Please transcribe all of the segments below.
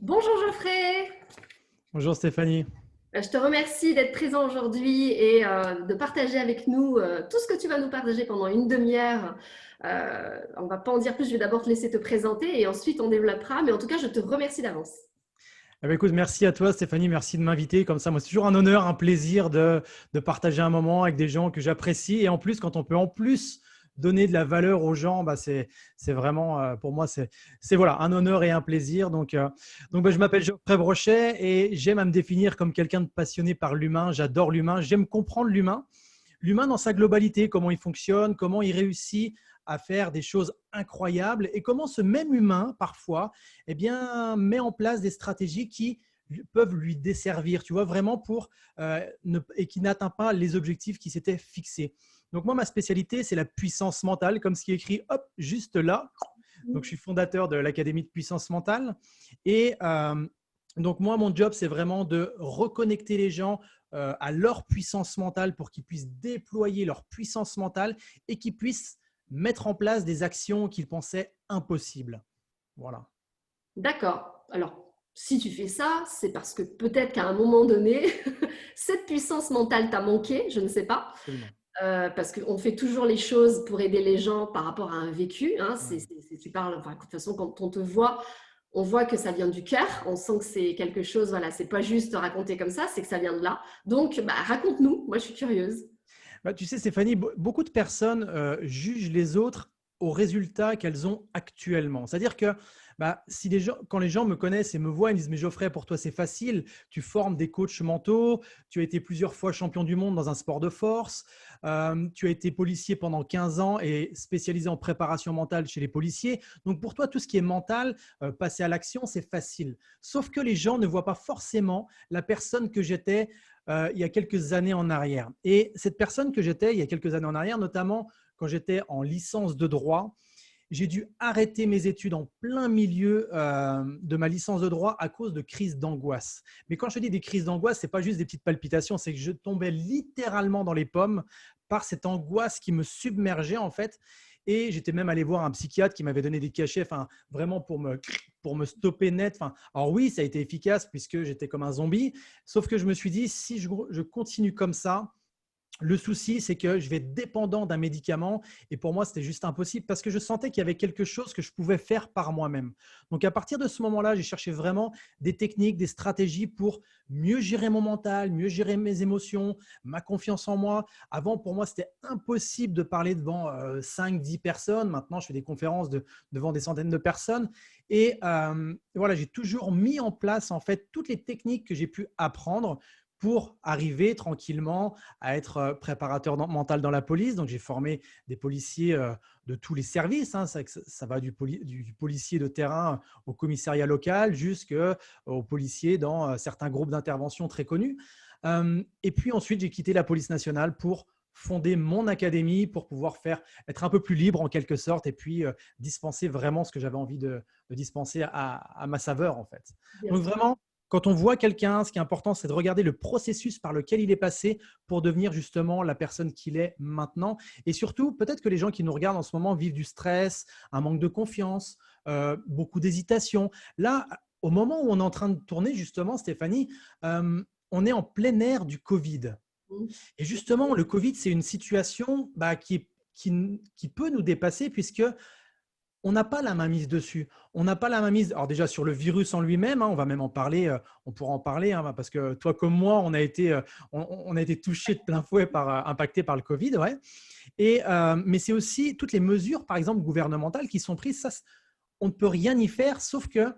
Bonjour Geoffrey. Bonjour Stéphanie. Je te remercie d'être présent aujourd'hui et de partager avec nous tout ce que tu vas nous partager pendant une demi-heure. On ne va pas en dire plus, je vais d'abord te laisser te présenter et ensuite on développera, mais en tout cas je te remercie d'avance. Eh ben, écoute, merci à toi Stéphanie, merci de m'inviter. Comme ça, moi, c'est toujours un honneur, un plaisir de partager un moment avec des gens que j'apprécie. Et en plus, quand on peut en plus donner de la valeur aux gens, bah, c'est vraiment, pour moi, c'est voilà, un honneur et un plaisir. Donc bah, je m'appelle Geoffrey Brochet et j'aime à me définir comme quelqu'un de passionné par l'humain. J'adore l'humain, j'aime comprendre l'humain. L'humain dans sa globalité, comment il fonctionne, comment il réussit à faire des choses incroyables et comment ce même humain, parfois, eh bien, met en place des stratégies qui peuvent lui desservir, tu vois, vraiment et qui n'atteint pas les objectifs qui s'étaient fixés. Donc moi, ma spécialité, c'est la puissance mentale, comme ce qui est écrit, hop, juste là. Donc je suis fondateur de l'Académie de puissance mentale et donc moi, mon job, c'est vraiment de reconnecter les gens à leur puissance mentale pour qu'ils puissent déployer leur puissance mentale et qu'ils puissent mettre en place des actions qu'ils pensaient impossibles. Voilà. D'accord. Alors, si tu fais ça, c'est parce que peut-être qu'à un moment donné, cette puissance mentale t'a manqué, je ne sais pas. Absolument. Parce qu'on fait toujours les choses pour aider les gens par rapport à un vécu. Hein. Ouais. Tu parles, enfin, de toute façon, quand on te voit, on voit que ça vient du cœur. On sent que c'est quelque chose, voilà, c'est pas juste raconter comme ça, c'est que ça vient de là. Donc, bah, raconte-nous. Moi, je suis curieuse. Bah, tu sais, Stéphanie, beaucoup de personnes jugent les autres aux résultats qu'elles ont actuellement. C'est-à-dire que bah, si les gens, quand les gens me connaissent et me voient, ils me disent «Mais Geoffrey, pour toi, c'est facile. Tu formes des coachs mentaux, tu as été plusieurs fois champion du monde dans un sport de force, tu as été policier pendant 15 ans et spécialisé en préparation mentale chez les policiers. Donc, pour toi, tout ce qui est mental, passer à l'action, c'est facile.» Sauf que les gens ne voient pas forcément la personne que j'étais il y a quelques années en arrière. Et cette personne que j'étais il y a quelques années en arrière, notamment quand j'étais en licence de droit, j'ai dû arrêter mes études en plein milieu de ma licence de droit à cause de crises d'angoisse. Mais quand je dis des crises d'angoisse, ce n'est pas juste des petites palpitations, c'est que je tombais littéralement dans les pommes par cette angoisse qui me submergeait en fait. Et j'étais même allé voir un psychiatre qui m'avait donné des cachets, enfin, vraiment pour me stopper net. Enfin, alors oui, ça a été efficace puisque j'étais comme un zombie. Sauf que je me suis dit, si je continue comme ça, le souci, c'est que je vais être dépendant d'un médicament et pour moi, c'était juste impossible parce que je sentais qu'il y avait quelque chose que je pouvais faire par moi-même. Donc, à partir de ce moment-là, j'ai cherché vraiment des techniques, des stratégies pour mieux gérer mon mental, mieux gérer mes émotions, ma confiance en moi. Avant, pour moi, c'était impossible de parler devant 5-10 personnes. Maintenant, je fais des conférences devant des centaines de personnes. Et voilà, j'ai toujours mis en place en fait toutes les techniques que j'ai pu apprendre pour arriver tranquillement à être préparateur mental dans la police. Donc, j'ai formé des policiers de tous les services. Hein. Ça va du policier de terrain au commissariat local jusqu'aux policiers dans certains groupes d'intervention très connus. Et puis ensuite, j'ai quitté la police nationale pour fonder mon académie pour pouvoir être un peu plus libre en quelque sorte et puis dispenser vraiment ce que j'avais envie de dispenser à ma saveur en fait. Bien Donc sûr. vraiment, quand on voit quelqu'un, ce qui est important, c'est de regarder le processus par lequel il est passé pour devenir justement la personne qu'il est maintenant. Et surtout, peut-être que les gens qui nous regardent en ce moment vivent du stress, un manque de confiance, beaucoup d'hésitation. Là, au moment où on est en train de tourner, justement, Stéphanie, on est en plein air du Covid. Et justement, le Covid, c'est une situation qui peut nous dépasser puisque on n'a pas la main mise dessus. On n'a pas la main mise, alors déjà sur le virus en lui-même, hein, on va même en parler, on pourra en parler, hein, parce que toi comme moi, on a été touché de plein fouet impacté par le Covid, ouais. Mais c'est aussi toutes les mesures, par exemple gouvernementales, qui sont prises. Ça, on ne peut rien y faire, sauf que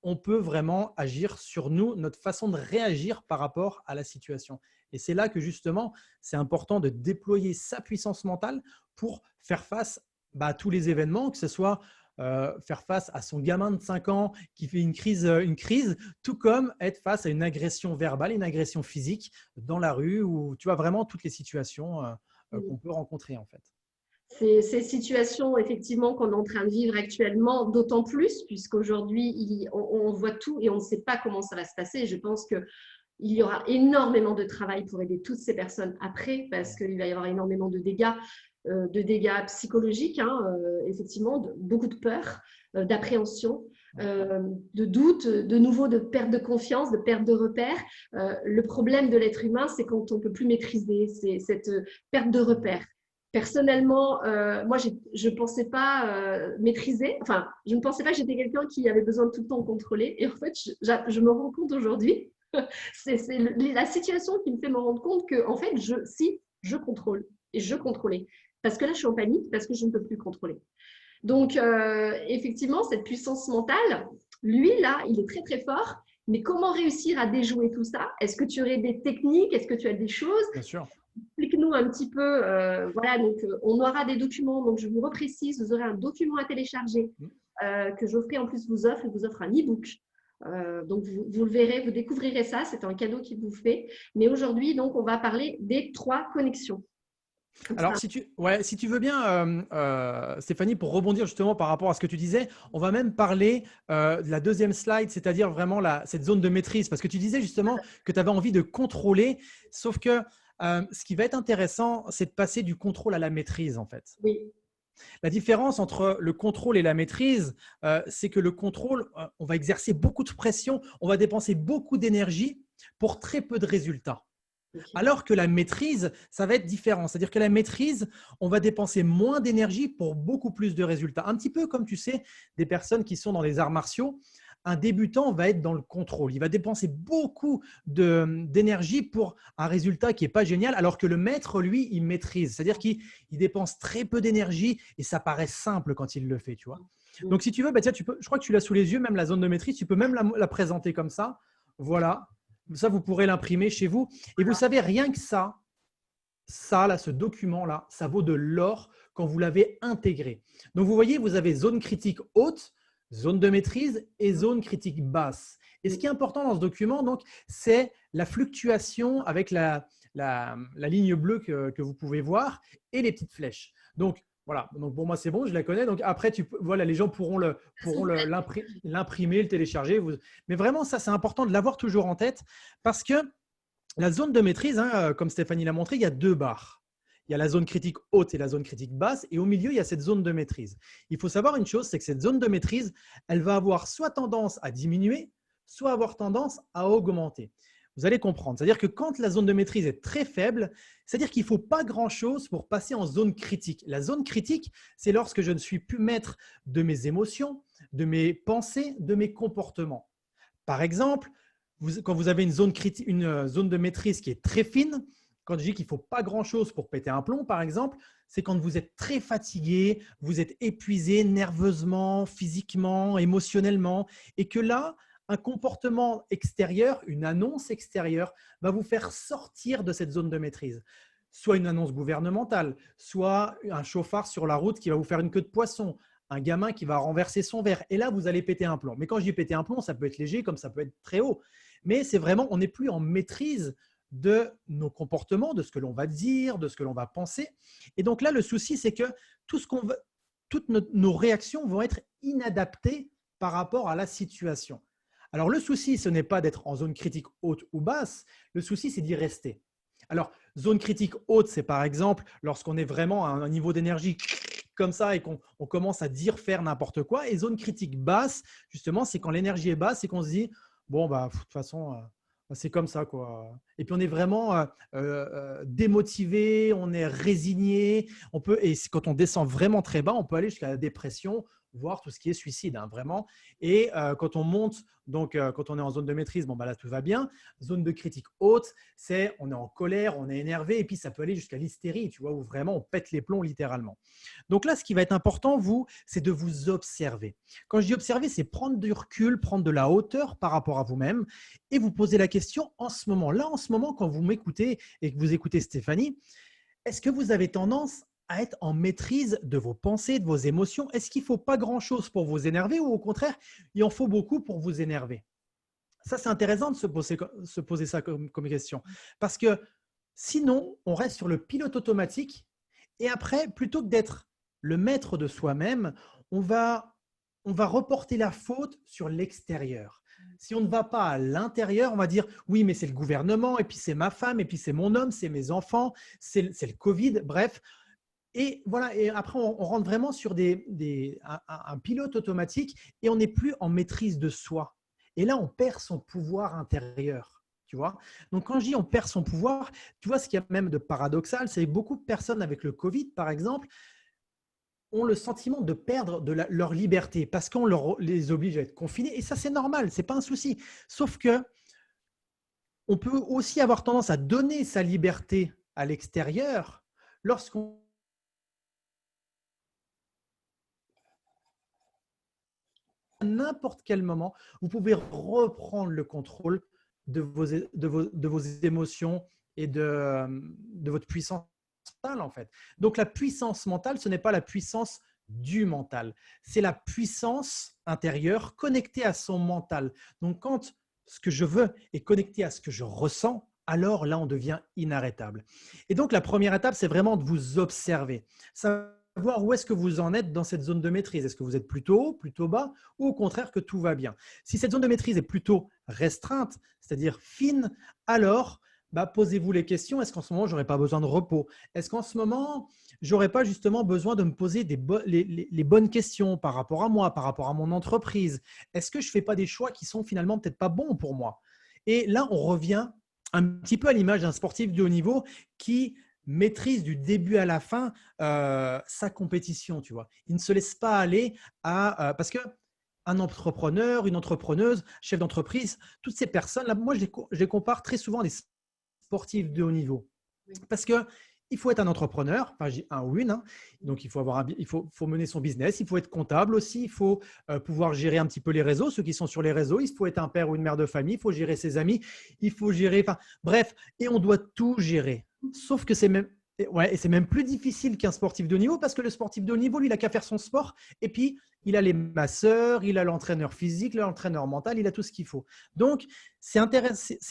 on peut vraiment agir sur nous, notre façon de réagir par rapport à la situation. Et c'est là que justement, c'est important de déployer sa puissance mentale pour faire face à tous les événements, que ce soit faire face à son gamin de 5 ans qui fait une crise, tout comme être face à une agression verbale, une agression physique dans la rue, ou tu vois vraiment toutes les situations qu'on peut rencontrer en fait. Ces situations, effectivement, qu'on est en train de vivre actuellement, d'autant plus, puisqu'aujourd'hui, on voit tout et on ne sait pas comment ça va se passer. Je pense que il y aura énormément de travail pour aider toutes ces personnes après, parce qu'il va y avoir énormément de dégâts psychologiques, hein, effectivement, beaucoup de peur. d'appréhension, de doute, de nouveau de perte de confiance, de perte de repères. Le problème de l'être humain, c'est quand on ne peut plus maîtriser, c'est cette perte de repères. Personnellement, moi, je ne pensais pas maîtriser, enfin, je ne pensais pas que j'étais quelqu'un qui avait besoin de tout le temps contrôler. Et en fait, je me rends compte aujourd'hui, c'est la situation qui me fait me rendre compte que, en fait, je contrôle, et je contrôlais. Parce que là, je suis en panique, parce que je ne peux plus contrôler. Donc, effectivement, cette puissance mentale, lui, là, il est très, très fort. Mais comment réussir à déjouer tout ça? Est-ce que tu aurais des techniques? Est-ce que tu as des choses? Bien sûr. Explique-nous un petit peu. Voilà, donc on aura des documents. Donc je vous reprécise, vous aurez un document à télécharger que Geoffrey en plus vous offre. Il vous offre un e-book. Donc vous le verrez, vous découvrirez ça. C'est un cadeau qu'il vous fait. Mais aujourd'hui, donc on va parler des 3 connexions. Alors, si tu veux bien, Stéphanie, pour rebondir justement par rapport à ce que tu disais, on va même parler de la deuxième slide, c'est-à-dire vraiment cette zone de maîtrise. Parce que tu disais justement que tu avais envie de contrôler, sauf que ce qui va être intéressant, c'est de passer du contrôle à la maîtrise, en fait. Oui. La différence entre le contrôle et la maîtrise, c'est que le contrôle, on va exercer beaucoup de pression, on va dépenser beaucoup d'énergie pour très peu de résultats. Okay. Alors que la maîtrise, ça va être différent. C'est-à-dire que la maîtrise, on va dépenser moins d'énergie pour beaucoup plus de résultats. Un petit peu comme tu sais, des personnes qui sont dans les arts martiaux, un débutant va être dans le contrôle. Il va dépenser beaucoup d'énergie pour un résultat qui n'est pas génial, alors que le maître, lui, il maîtrise. C'est-à-dire qu'il dépense très peu d'énergie et ça paraît simple quand il le fait, tu vois. Donc, si tu veux, tiens, je crois que tu l'as sous les yeux, même la zone de maîtrise, tu peux même la présenter comme ça. Voilà. Ça, vous pourrez l'imprimer chez vous. Et vous savez, rien que ça là, ce document-là, ça vaut de l'or quand vous l'avez intégré. Donc, vous voyez, vous avez zone critique haute, zone de maîtrise et zone critique basse. Et ce qui est important dans ce document, donc, c'est la fluctuation avec la ligne bleue que vous pouvez voir et les petites flèches. Donc, voilà, donc pour moi c'est bon, je la connais. Donc après, voilà, les gens pourront l'imprimer, le télécharger. Mais vraiment, ça c'est important de l'avoir toujours en tête parce que la zone de maîtrise, comme Stéphanie l'a montré, il y a 2 barres. Il y a la zone critique haute et la zone critique basse. Et au milieu, il y a cette zone de maîtrise. Il faut savoir une chose, c'est que cette zone de maîtrise, elle va avoir soit tendance à diminuer, soit avoir tendance à augmenter. Vous allez comprendre. C'est-à-dire que quand la zone de maîtrise est très faible, c'est-à-dire qu'il ne faut pas grand-chose pour passer en zone critique. La zone critique, c'est lorsque je ne suis plus maître de mes émotions, de mes pensées, de mes comportements. Par exemple, quand vous avez une zone de maîtrise qui est très fine, quand je dis qu'il ne faut pas grand-chose pour péter un plomb, par exemple, c'est quand vous êtes très fatigué, vous êtes épuisé nerveusement, physiquement, émotionnellement, et que là, un comportement extérieur, une annonce extérieure va vous faire sortir de cette zone de maîtrise. Soit une annonce gouvernementale, soit un chauffard sur la route qui va vous faire une queue de poisson, un gamin qui va renverser son verre. Et là, vous allez péter un plomb. Mais quand je dis péter un plomb, ça peut être léger comme ça peut être très haut. Mais c'est vraiment, on n'est plus en maîtrise de nos comportements, de ce que l'on va dire, de ce que l'on va penser. Et donc là, le souci, c'est que toutes nos réactions vont être inadaptées par rapport à la situation. Alors, le souci, ce n'est pas d'être en zone critique haute ou basse. Le souci, c'est d'y rester. Alors, zone critique haute, c'est par exemple lorsqu'on est vraiment à un niveau d'énergie comme ça et qu'on commence à dire, faire n'importe quoi. Et zone critique basse, justement, c'est quand l'énergie est basse et qu'on se dit, bon, de toute façon, c'est comme ça, quoi. Et puis, on est vraiment démotivé, on est résigné. Et quand on descend vraiment très bas, on peut aller jusqu'à la dépression, voire tout ce qui est suicide, vraiment. Et quand on monte, donc quand on est en zone de maîtrise, là, tout va bien. Zone de critique haute, c'est on est en colère, on est énervé, et puis ça peut aller jusqu'à l'hystérie, tu vois, où vraiment on pète les plombs littéralement. Donc là, ce qui va être important, c'est de vous observer. Quand je dis observer, c'est prendre du recul, prendre de la hauteur par rapport à vous-même et vous poser la question en ce moment. Là, en ce moment, quand vous m'écoutez et que vous écoutez Stéphanie, est-ce que vous avez tendance à être en maîtrise de vos pensées, de vos émotions? Est-ce qu'il ne faut pas grand-chose pour vous énerver ou au contraire, il en faut beaucoup pour vous énerver? Ça, c'est intéressant de se poser ça comme question. Parce que sinon, on reste sur le pilote automatique et après, plutôt que d'être le maître de soi-même, on va reporter la faute sur l'extérieur. Si on ne va pas à l'intérieur, on va dire « oui, mais c'est le gouvernement, et puis c'est ma femme, et puis c'est mon homme, c'est mes enfants, c'est le Covid ». Bref, Et voilà, et après, on rentre vraiment sur un pilote automatique et on n'est plus en maîtrise de soi. Et là, on perd son pouvoir intérieur. Tu vois? Donc, quand je dis on perd son pouvoir, tu vois, ce qu'il y a même de paradoxal, c'est que beaucoup de personnes avec le Covid, par exemple, ont le sentiment de perdre leur liberté parce qu'on les oblige à être confinés. Et ça, c'est normal, ce n'est pas un souci. Sauf que on peut aussi avoir tendance à donner sa liberté à l'extérieur lorsqu'on à n'importe quel moment, vous pouvez reprendre le contrôle de vos émotions et de votre puissance mentale, en fait. Donc, la puissance mentale, ce n'est pas la puissance du mental, c'est la puissance intérieure connectée à son mental. Donc, quand ce que je veux est connecté à ce que je ressens, alors là, on devient inarrêtable. Et donc, la première étape, c'est vraiment de vous observer. Savoir où est-ce que vous en êtes dans cette zone de maîtrise. Est-ce que vous êtes plutôt haut, plutôt bas, ou au contraire que tout va bien? Si cette zone de maîtrise est plutôt restreinte, c'est-à-dire fine, alors posez-vous les questions. Est-ce qu'en ce moment, je n'aurais pas besoin de repos? Est-ce qu'en ce moment, je n'aurais pas justement besoin de me poser les bonnes questions par rapport à moi, par rapport à mon entreprise? Est-ce que je ne fais pas des choix qui sont finalement peut-être pas bons pour moi? Et là, on revient un petit peu à l'image d'un sportif de haut niveau qui maîtrise du début à la fin sa compétition, tu vois. Il ne se laisse pas aller parce que un entrepreneur, une entrepreneuse, chef d'entreprise, toutes ces personnes-là, moi, je les compare très souvent à des sportifs de haut niveau. Parce que il faut être un entrepreneur, enfin, j'ai un ou une, hein. Donc il faut mener son business, il faut être comptable aussi, il faut pouvoir gérer un petit peu les réseaux, ceux qui sont sur les réseaux, il faut être un père ou une mère de famille, il faut gérer ses amis, il faut gérer, enfin bref, et on doit tout gérer. Sauf que et c'est même plus difficile qu'un sportif de haut niveau parce que le sportif de haut niveau, lui, il n'a qu'à faire son sport et puis il a les masseurs, il a l'entraîneur physique, l'entraîneur mental, il a tout ce qu'il faut. Donc, c'est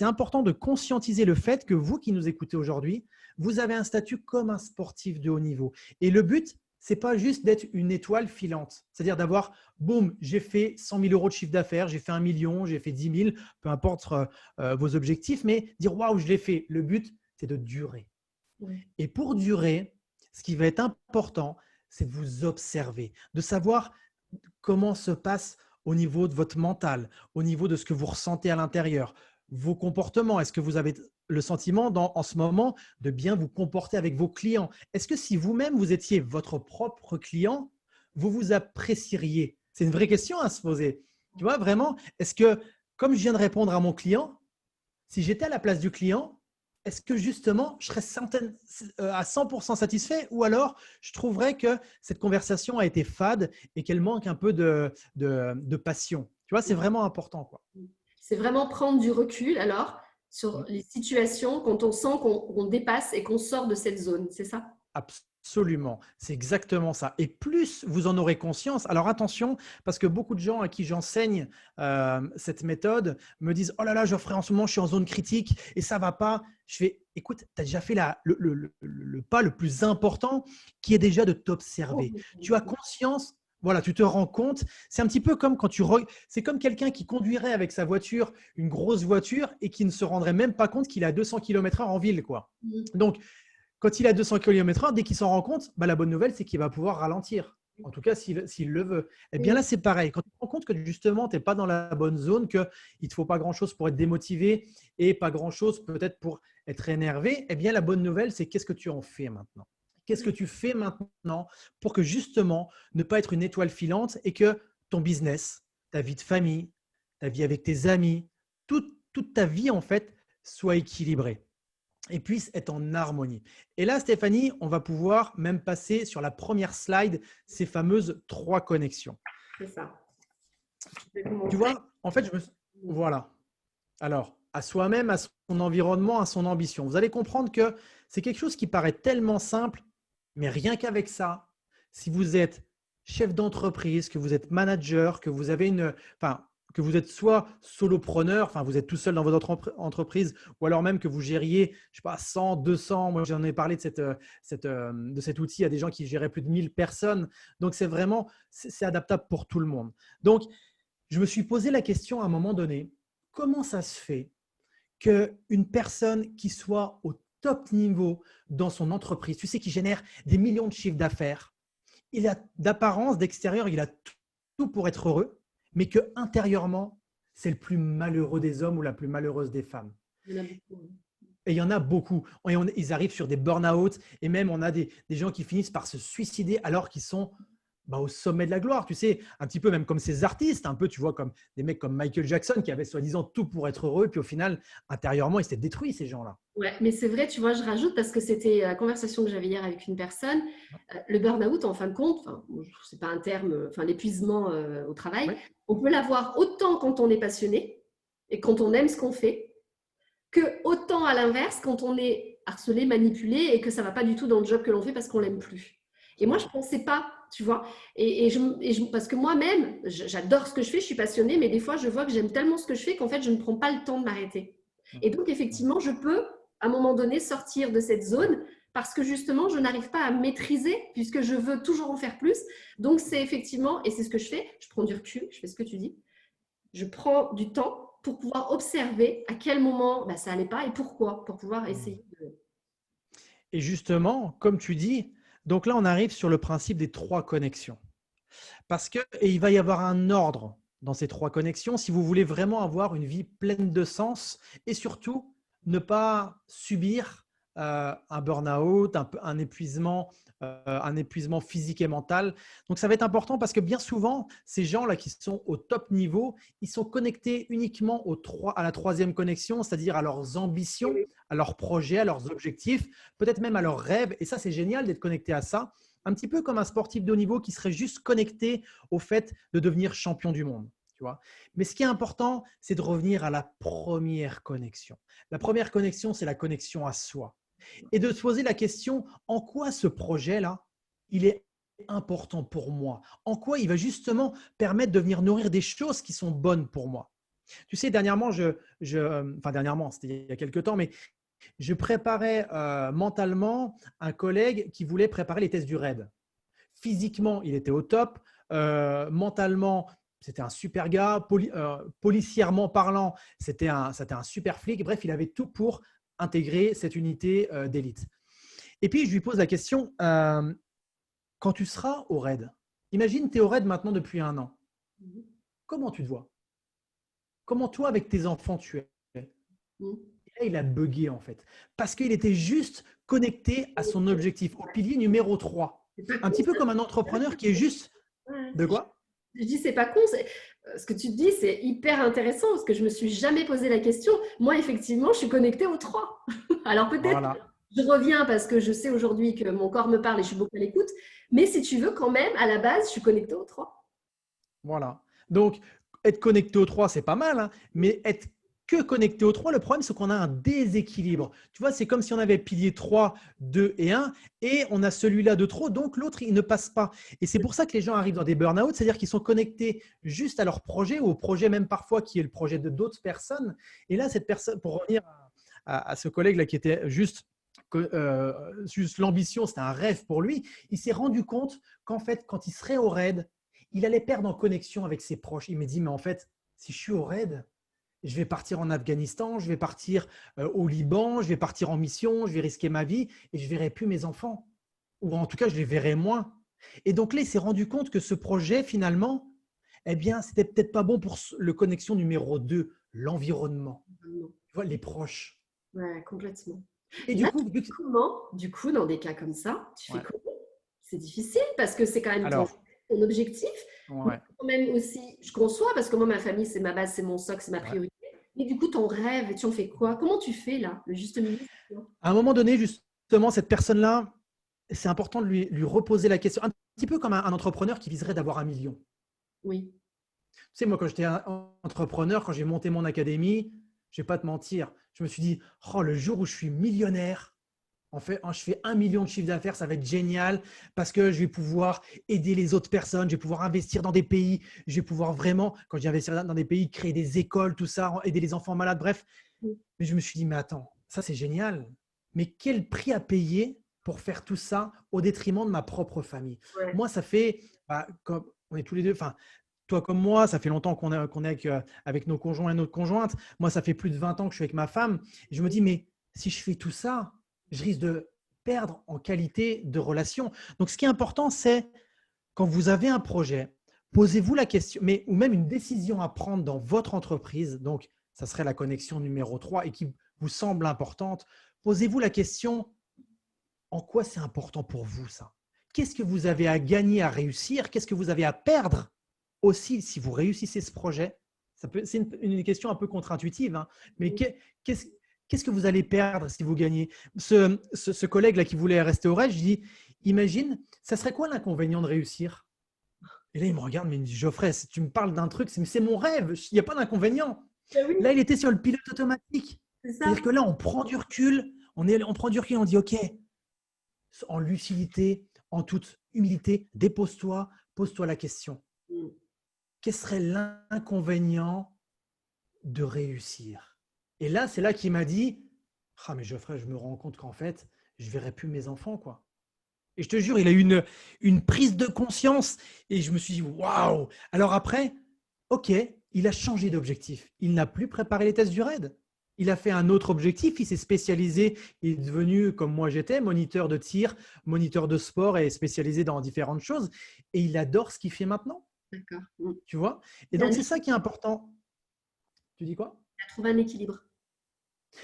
important de conscientiser le fait que vous qui nous écoutez aujourd'hui, vous avez un statut comme un sportif de haut niveau. Et le but, c'est pas juste d'être une étoile filante. C'est-à-dire d'avoir, boum, j'ai fait 100 000 euros de chiffre d'affaires, j'ai fait 1 million, j'ai fait 10 000, peu importe vos objectifs, mais dire, waouh, je l'ai fait. Le but, c'est de durer. Et pour durer, ce qui va être important, c'est de vous observer, de savoir comment se passe au niveau de votre mental, au niveau de ce que vous ressentez à l'intérieur, vos comportements. Est-ce que vous avez le sentiment en ce moment de bien vous comporter avec vos clients? Est-ce que si vous-même, vous étiez votre propre client, vous vous apprécieriez? C'est une vraie question à se poser. Tu vois, vraiment, est-ce que, comme je viens de répondre à mon client, si j'étais à la place du client, est-ce que justement, je serais à 100% satisfait ou alors je trouverais que cette conversation a été fade et qu'elle manque un peu de passion? Tu vois, c'est vraiment important, quoi. C'est vraiment prendre du recul alors sur les situations quand on sent qu'on dépasse et qu'on sort de cette zone, c'est ça? Absolument, c'est exactement ça. Et plus vous en aurez conscience, alors attention, parce que beaucoup de gens à qui j'enseigne cette méthode me disent: oh là là, Geoffrey, en ce moment, je suis en zone critique et ça va pas. Je fais: écoute, tu as déjà fait le pas le plus important qui est déjà de t'observer. Tu as conscience. Voilà, tu te rends compte. C'est un petit peu comme c'est comme quelqu'un qui conduirait avec sa voiture une grosse voiture et qui ne se rendrait même pas compte qu'il est à 200 km/h en ville, quoi. Donc, quand il est à 200 km/h, dès qu'il s'en rend compte, la bonne nouvelle, c'est qu'il va pouvoir ralentir. En tout cas, s'il le veut. Eh bien là, c'est pareil. Quand tu te rends compte que justement, tu n'es pas dans la bonne zone, qu'il ne te faut pas grand-chose pour être démotivé et pas grand-chose peut-être pour être énervé, eh bien la bonne nouvelle, c'est qu'est-ce que tu en fais maintenant? Qu'est-ce que tu fais maintenant pour que justement, ne pas être une étoile filante et que ton business, ta vie de famille, ta vie avec tes amis, toute ta vie, en fait, soit équilibrée et puisse être en harmonie. Et là, Stéphanie, on va pouvoir même passer sur la première slide, ces fameuses 3 connexions. C'est ça. Tu vois, en fait, voilà. Alors, à soi-même, à son environnement, à son ambition. Vous allez comprendre que c'est quelque chose qui paraît tellement simple, mais rien qu'avec ça, si vous êtes chef d'entreprise, que vous êtes manager, que vous avez que vous êtes soit solopreneur, enfin vous êtes tout seul dans votre entreprise, ou alors même que vous gériez, je sais pas, 100, 200. Moi, j'en ai parlé de cet outil à des gens qui géraient plus de 1000 personnes. Donc, c'est adaptable pour tout le monde. Donc, je me suis posé la question à un moment donné, comment ça se fait qu'une personne qui soit au top niveau dans son entreprise, tu sais, qui génère des millions de chiffres d'affaires, il a d'apparence, d'extérieur, il a tout pour être heureux, mais que intérieurement, c'est le plus malheureux des hommes ou la plus malheureuse des femmes. Il y en a beaucoup. Et il y en a beaucoup. Ils arrivent sur des burn-out et même on a des gens qui finissent par se suicider alors qu'ils sont au sommet de la gloire. Tu sais, un petit peu même comme ces artistes, un peu, tu vois, comme des mecs comme Michael Jackson qui avaient soi-disant tout pour être heureux. Puis au final, intérieurement, ils s'étaient détruits, ces gens-là. Ouais, mais c'est vrai, tu vois, je rajoute parce que c'était la conversation que j'avais hier avec une personne. Le burn-out, en fin de compte, c'est pas un terme, l'épuisement au travail, Oui, on peut l'avoir autant quand on est passionné et quand on aime ce qu'on fait, que autant à l'inverse quand on est harcelé, manipulé et que ça va pas du tout dans le job que l'on fait parce qu'on l'aime plus. Et moi, je pensais pas, tu vois. Parce que moi-même, j'adore ce que je fais, je suis passionnée, mais des fois, je vois que j'aime tellement ce que je fais qu'en fait, je ne prends pas le temps de m'arrêter. Et donc, effectivement, je peux, à un moment donné, sortir de cette zone parce que justement, je n'arrive pas à maîtriser puisque je veux toujours en faire plus. Donc, c'est effectivement, et c'est ce que je fais, je prends du recul, je fais ce que tu dis, je prends du temps pour pouvoir observer à quel moment ça n'allait pas et pourquoi, pour pouvoir essayer de… et justement, comme tu dis, donc là, on arrive sur le principe des trois connexions. Et il va y avoir un ordre dans ces trois connexions si vous voulez vraiment avoir une vie pleine de sens et surtout ne pas subir un burn-out, un épuisement physique et mental. Donc, ça va être important parce que bien souvent, ces gens-là qui sont au top niveau, ils sont connectés uniquement à la troisième connexion, c'est-à-dire à leurs ambitions, à leurs projets, à leurs objectifs, peut-être même à leurs rêves. Et ça, c'est génial d'être connecté à ça. Un petit peu comme un sportif de haut niveau qui serait juste connecté au fait de devenir champion du monde. Tu vois. Mais ce qui est important, c'est de revenir à la première connexion. La première connexion, c'est la connexion à soi. Et de se poser la question, en quoi ce projet-là, il est important pour moi? En quoi il va justement permettre de venir nourrir des choses qui sont bonnes pour moi? Tu sais, dernièrement, dernièrement, c'était il y a quelques temps, mais je préparais mentalement un collègue qui voulait préparer les tests du RAID. Physiquement, il était au top. Mentalement, c'était un super gars. Policièrement parlant, c'était un super flic. Bref, il avait tout pour intégrer cette unité d'élite. Et puis, je lui pose la question, quand tu seras au RAID, imagine, tu es au RAID maintenant depuis 1 an. Comment tu te vois? Comment toi, avec tes enfants, tu es? Et là, il a bugué en fait. Parce qu'il était juste connecté à son objectif, au pilier numéro 3. Un petit peu comme un entrepreneur qui est juste… De quoi? Je dis, c'est pas con. Ce que tu te dis, c'est hyper intéressant parce que je me suis jamais posé la question. Moi, effectivement, je suis connectée aux trois. Alors peut-être Voilà. je reviens parce que je sais aujourd'hui que mon corps me parle et je suis beaucoup à l'écoute. Mais si tu veux, quand même, à la base, je suis connectée aux trois. Voilà. Donc, être connecté aux trois, c'est pas mal, hein, mais être que connecté aux trois, le problème, c'est qu'on a un déséquilibre. Tu vois, c'est comme si on avait pilier 3, 2 et 1, et on a celui-là de trop, donc l'autre, il ne passe pas. Et c'est pour ça que les gens arrivent dans des burn-out, c'est-à-dire qu'ils sont connectés juste à leur projet, ou au projet même parfois qui est le projet de d'autres personnes. Et là, cette personne, pour revenir à ce collègue-là qui était juste l'ambition, c'était un rêve pour lui, il s'est rendu compte qu'en fait, quand il serait au RAID, il allait perdre en connexion avec ses proches. Il m'a dit, mais en fait, si je suis au RAID, je vais partir en Afghanistan, je vais partir au Liban, je vais partir en mission, je vais risquer ma vie et je ne verrai plus mes enfants. Ou en tout cas, je les verrai moins. Et donc là, il s'est rendu compte que ce projet, finalement, eh bien, c'était peut-être pas bon pour le connexion numéro 2, l'environnement. Tu vois, les proches. Ouais, complètement. Et Et du là, coup, du coup, dans des cas comme ça, tu fais ouais. comment? C'est difficile parce que c'est quand même Alors, ton objectif. Mais ouais. quand même aussi, je conçois parce que moi, ma famille, c'est ma base, c'est mon socle, c'est ma Ouais. priorité. Mais du coup, ton rêve, tu en fais quoi? Comment tu fais là? Le juste milieu, c'est quoi? À un moment donné, justement, cette personne-là, c'est important de lui reposer la question. Un petit peu comme un entrepreneur qui viserait d'avoir 1 million. Oui. Tu sais, moi, quand j'étais entrepreneur, quand j'ai monté mon académie, je ne vais pas te mentir, je me suis dit, oh, le jour où je suis millionnaire, en fait, je fais 1 million de chiffre d'affaires, ça va être génial parce que je vais pouvoir aider les autres personnes, je vais pouvoir investir dans des pays, je vais pouvoir vraiment, quand j'ai investi dans des pays, créer des écoles, tout ça, aider les enfants malades, bref. Mais je me suis dit, mais attends, ça c'est génial, mais quel prix à payer pour faire tout ça au détriment de ma propre famille? Ouais. Moi, ça fait, comme on est tous les deux, enfin, toi comme moi, ça fait longtemps qu'on est avec nos conjoints et notre conjointe. Moi, ça fait plus de 20 ans que je suis avec ma femme. Et je me dis, mais si je fais tout ça, je risque de perdre en qualité de relation. Donc, ce qui est important, c'est quand vous avez un projet, posez-vous la question, mais, ou même une décision à prendre dans votre entreprise, donc ça serait la connexion numéro 3 et qui vous semble importante, posez-vous la question, en quoi c'est important pour vous ça? Qu'est-ce que vous avez à gagner à réussir? Qu'est-ce que vous avez à perdre aussi si vous réussissez ce projet? C'est une question un peu contre-intuitive, hein, mais qu'est-ce que vous allez perdre si vous gagnez? Ce collègue-là qui voulait rester au reste, je dis, imagine, ça serait quoi l'inconvénient de réussir? Et là, il me regarde, mais il me dit, Geoffrey, si tu me parles d'un truc, c'est mon rêve, il n'y a pas d'inconvénient. Ben oui, Là, il était sur le pilote automatique. c'est ça. C'est-à-dire que là, on prend du recul, on prend du recul, on dit, OK, en lucidité, en toute humilité, dépose-toi, pose-toi la question. Mm. Quel serait l'inconvénient de réussir? Et là, c'est là qu'il m'a dit, ah mais Geoffrey, je me rends compte qu'en fait, je ne verrai plus mes enfants, quoi. Et je te jure, il a eu une prise de conscience et je me suis dit, waouh! Alors après, OK, il a changé d'objectif. Il n'a plus préparé les tests du RAID. Il a fait un autre objectif, il s'est spécialisé, il est devenu, comme moi j'étais, moniteur de tir, moniteur de sport et spécialisé dans différentes choses. Et il adore ce qu'il fait maintenant, D'accord. Mm. tu vois? Et Il a donc, c'est ça qui est important. Tu dis quoi? trouvé un équilibre.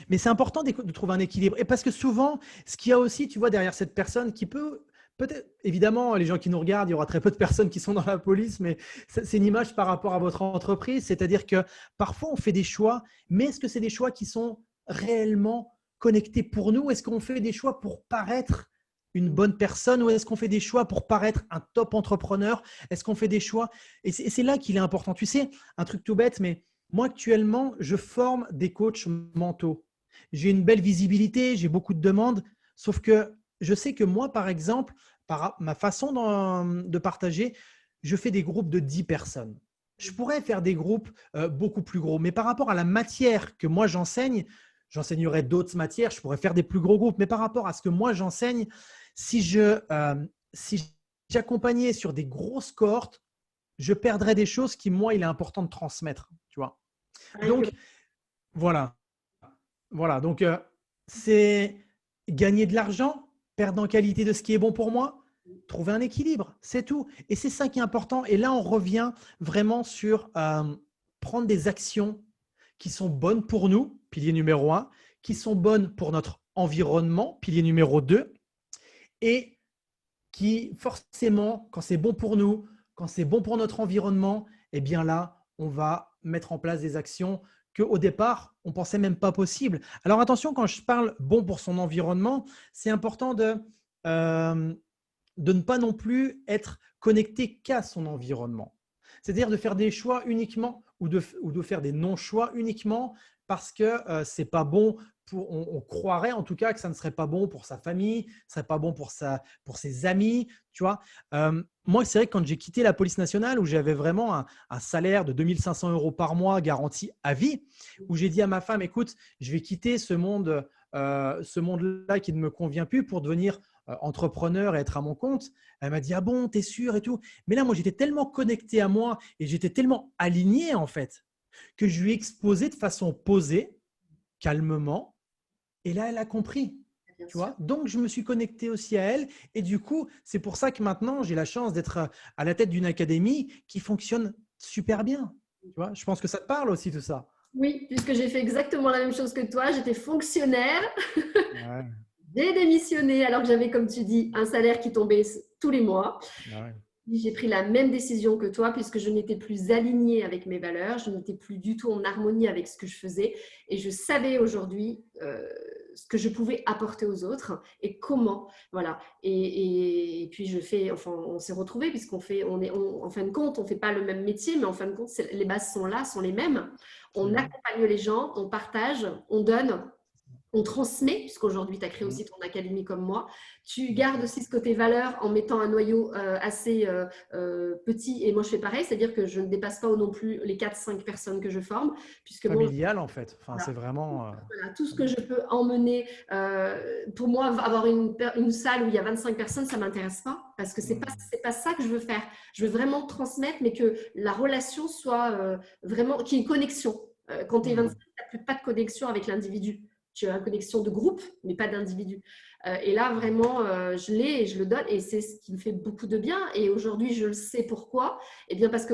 Mais c'est important de trouver un équilibre. Et parce que souvent, ce qu'il y a aussi, tu vois, derrière cette personne qui peut-être, évidemment, les gens qui nous regardent, il y aura très peu de personnes qui sont dans la police, mais c'est une image par rapport à votre entreprise. C'est-à-dire que parfois, on fait des choix, mais est-ce que c'est des choix qui sont réellement connectés pour nous? Est-ce qu'on fait des choix pour paraître une bonne personne ou est-ce qu'on fait des choix pour paraître un top entrepreneur? Est-ce qu'on fait des choix? Et c'est là qu'il est important. Tu sais, un truc tout bête, mais moi, actuellement, je forme des coachs mentaux. J'ai une belle visibilité, j'ai beaucoup de demandes, sauf que je sais que moi, par exemple, par ma façon de partager, je fais des groupes de 10 personnes. Je pourrais faire des groupes beaucoup plus gros, mais par rapport à la matière que moi j'enseigne, j'enseignerais d'autres matières, je pourrais faire des plus gros groupes, mais par rapport à ce que moi j'enseigne, si j'accompagnais sur des grosses cohortes, je perdrais des choses qui, moi, il est important de transmettre, tu vois. Donc, voilà. Voilà. Donc, c'est gagner de l'argent, perdre en qualité de ce qui est bon pour moi, trouver un équilibre, c'est tout. Et c'est ça qui est important. Et là, on revient vraiment sur prendre des actions qui sont bonnes pour nous, pilier numéro 1, qui sont bonnes pour notre environnement, pilier numéro 2, et qui, forcément, quand c'est bon pour nous, quand c'est bon pour notre environnement, eh bien là, on va mettre en place des actions qu'au départ, on ne pensait même pas possible. Alors attention, quand je parle bon pour son environnement, c'est important de ne pas non plus être connecté qu'à son environnement. C'est-à-dire de faire des choix uniquement ou de faire des non-choix uniquement parce que c'est pas bon. On croirait en tout cas que ça ne serait pas bon pour sa famille, ce ne serait pas bon pour ses amis, tu vois. Moi, c'est vrai que quand j'ai quitté la police nationale, où j'avais vraiment un salaire de 2 500 € par mois garanti à vie, où j'ai dit à ma femme, écoute, je vais quitter ce monde-là qui ne me convient plus pour devenir entrepreneur et être à mon compte. Elle m'a dit, ah bon, t'es sûr et tout. Mais là, moi, j'étais tellement connecté à moi et j'étais tellement aligné en fait que je lui ai exposé de façon posée, calmement. Et là, elle a compris. Bien Tu sûr. vois, donc, je me suis connecté aussi à elle. Et du coup, c'est pour ça que maintenant, j'ai la chance d'être à la tête d'une académie qui fonctionne super bien. Tu vois, je pense que ça te parle aussi, tout ça. Oui, puisque j'ai fait exactement la même chose que toi. J'étais fonctionnaire. Ouais, J'ai démissionné alors que j'avais, comme tu dis, un salaire qui tombait tous les mois. ouais. J'ai pris la même décision que toi puisque je n'étais plus alignée avec mes valeurs, je n'étais plus du tout en harmonie avec ce que je faisais et je savais aujourd'hui ce que je pouvais apporter aux autres et comment. Voilà. Et puis enfin, on s'est retrouvés puisqu'on fait, en fin de compte, on ne fait pas le même métier, mais en fin de compte, les bases sont là, sont les mêmes. On Absolument. accompagne les gens, on partage, on donne. On transmet, puisqu'aujourd'hui tu as créé Mm. aussi ton académie comme moi. Tu gardes Exactement. aussi ce côté valeur en mettant un noyau assez petit. Et moi, je fais pareil, c'est-à-dire que je ne dépasse pas non plus les 4-5 personnes que je forme, puisque moi, Familial, en fait. Enfin, voilà, c'est vraiment. voilà, tout ce que je peux emmener, pour moi, avoir une salle où il y a 25 personnes, ça ne m'intéresse pas, parce que ce n'est pas ça que je veux faire. Je veux vraiment transmettre, mais que la relation soit vraiment, qu'il y ait une connexion. Quand tu es 25, tu n'as plus pas de connexion avec l'individu. tu as une connexion de groupe, mais pas d'individu. Et là, vraiment, je l'ai et je le donne. Et c'est ce qui me fait beaucoup de bien. Et aujourd'hui, je le sais pourquoi. Eh bien, parce que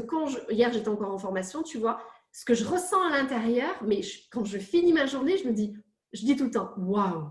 hier, j'étais encore en formation, tu vois, ce que je ressens à l'intérieur, mais quand je finis ma journée, je dis tout le temps, waouh,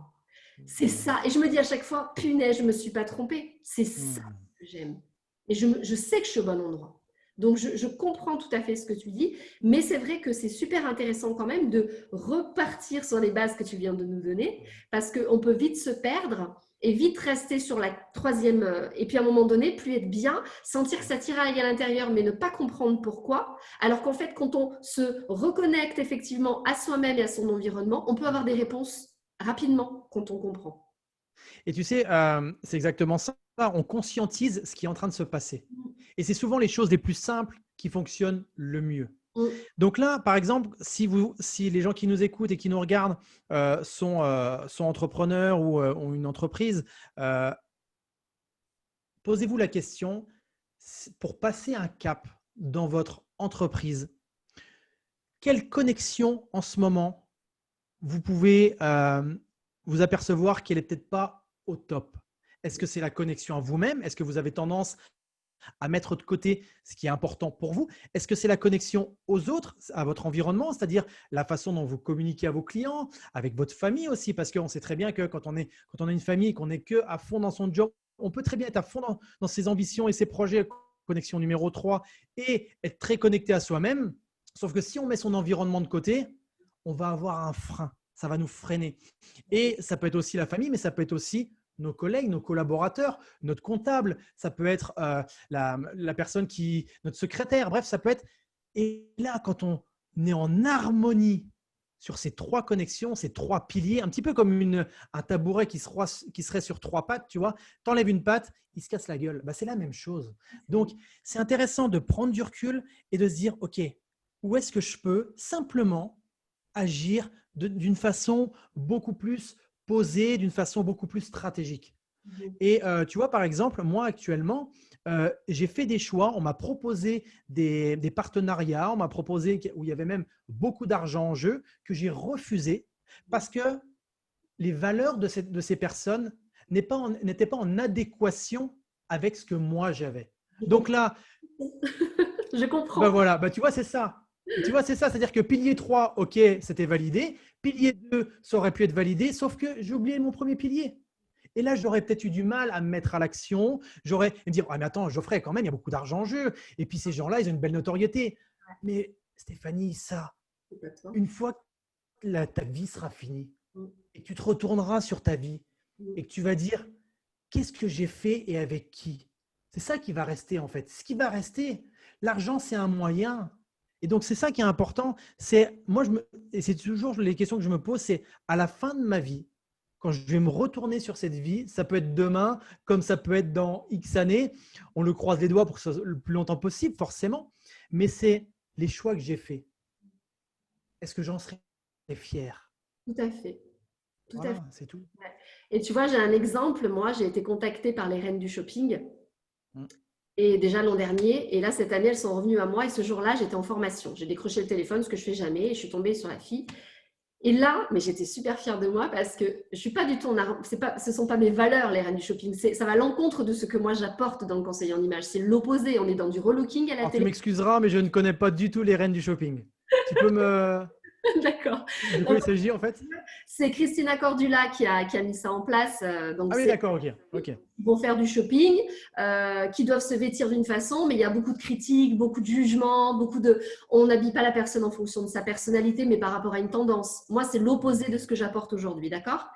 c'est ça. Et je me dis à chaque fois, punaise, je ne me suis pas trompée. C'est ça que j'aime. Et je sais que je suis au bon endroit. Donc, je comprends tout à fait ce que tu dis, mais c'est vrai que c'est super intéressant quand même de repartir sur les bases que tu viens de nous donner, parce qu'on peut vite se perdre et vite rester sur la troisième, et puis à un moment donné, plus être bien, sentir que ça tiraille à l'intérieur, mais ne pas comprendre pourquoi, alors qu'en fait, quand on se reconnecte effectivement à soi-même et à son environnement, on peut avoir des réponses rapidement quand on comprend. Et tu sais, c'est exactement ça. On conscientise ce qui est en train de se passer. Et c'est souvent les choses les plus simples qui fonctionnent le mieux. Donc là, par exemple, si les gens qui nous écoutent et qui nous regardent sont entrepreneurs ou ont une entreprise, posez-vous la question, pour passer un cap dans votre entreprise, quelle connexion en ce moment vous pouvez vous apercevoir qu'elle n'est peut-être pas au top? Est-ce que c'est la connexion à vous-même? Est-ce que vous avez tendance à mettre de côté ce qui est important pour vous? Est-ce que c'est la connexion aux autres, à votre environnement, c'est-à-dire la façon dont vous communiquez à vos clients, avec votre famille aussi? Parce qu'on sait très bien que quand on a une famille et qu'on n'est que à fond dans son job, on peut très bien être à fond dans ses ambitions et ses projets, connexion numéro 3, et être très connecté à soi-même. Sauf que si on met son environnement de côté, on va avoir un frein, ça va nous freiner. Et ça peut être aussi la famille, mais ça peut être aussi nos collègues, nos collaborateurs, notre comptable, ça peut être la personne notre secrétaire, bref, ça peut être… Et là, quand on est en harmonie sur ces trois connexions, ces trois piliers, un petit peu comme un tabouret qui serait sur trois pattes, tu vois, tu enlèves une patte, il se casse la gueule. Bah, c'est la même chose. Donc, c'est intéressant de prendre du recul et de se dire, OK, où est-ce que je peux simplement agir d'une façon beaucoup plus posée, d'une façon beaucoup plus stratégique. Et tu vois, par exemple, moi actuellement, j'ai fait des choix. On m'a proposé des partenariats, on m'a proposé où il y avait même beaucoup d'argent en jeu, que j'ai refusé parce que les valeurs de ces personnes n'étaient pas en adéquation avec ce que moi j'avais. Donc là, je comprends. ben voilà, ben tu vois, c'est ça. Tu vois, c'est ça, c'est-à-dire que pilier 3, ok, c'était validé. Pilier 2, ça aurait pu être validé, sauf que j'ai oublié mon premier pilier. Et là, j'aurais peut-être eu du mal à me mettre à l'action. J'aurais me dire, ah, mais attends, Geoffrey, quand même, il y a beaucoup d'argent en jeu. Et puis ces gens-là, ils ont une belle notoriété. Mais Stéphanie, ça, une fois que ta vie sera finie et que tu te retourneras sur ta vie et que tu vas dire, qu'est-ce que j'ai fait et avec qui? C'est ça qui va rester en fait. Ce qui va rester, l'argent, c'est un moyen. Et donc, c'est ça qui est important. Et c'est toujours les questions que je me pose, c'est à la fin de ma vie, quand je vais me retourner sur cette vie, ça peut être demain, comme ça peut être dans X années. On le croise les doigts pour que ce soit le plus longtemps possible, forcément. Mais c'est les choix que j'ai faits. Est-ce que j'en serais fier? Tout à fait. Tout à fait. C'est tout. Et tu vois, j'ai un exemple. Moi, j'ai été contactée par les reines du shopping. Et déjà l'an dernier, et là cette année, elles sont revenues à moi. Et ce jour-là, j'étais en formation. J'ai décroché le téléphone, ce que je fais jamais, et je suis tombée sur la fille. Et là, mais j'étais super fière de moi parce que je suis pas du tout ce sont pas mes valeurs, les reines du shopping. Ça va à l'encontre de ce que moi j'apporte dans le conseiller en image. C'est l'opposé. On est dans du relooking à la télé. Tu m'excuseras, mais je ne connais pas du tout les reines du shopping. Tu peux me… D'accord. De quoi il s'agit en fait? C'est Christina Cordula qui a mis ça en place. Donc oui, d'accord, ok. Ils vont faire du shopping, qui doivent se vêtir d'une façon, mais il y a beaucoup de critiques, beaucoup de jugements, on n'habille pas la personne en fonction de sa personnalité, mais par rapport à une tendance. Moi, c'est l'opposé de ce que j'apporte aujourd'hui, d'accord?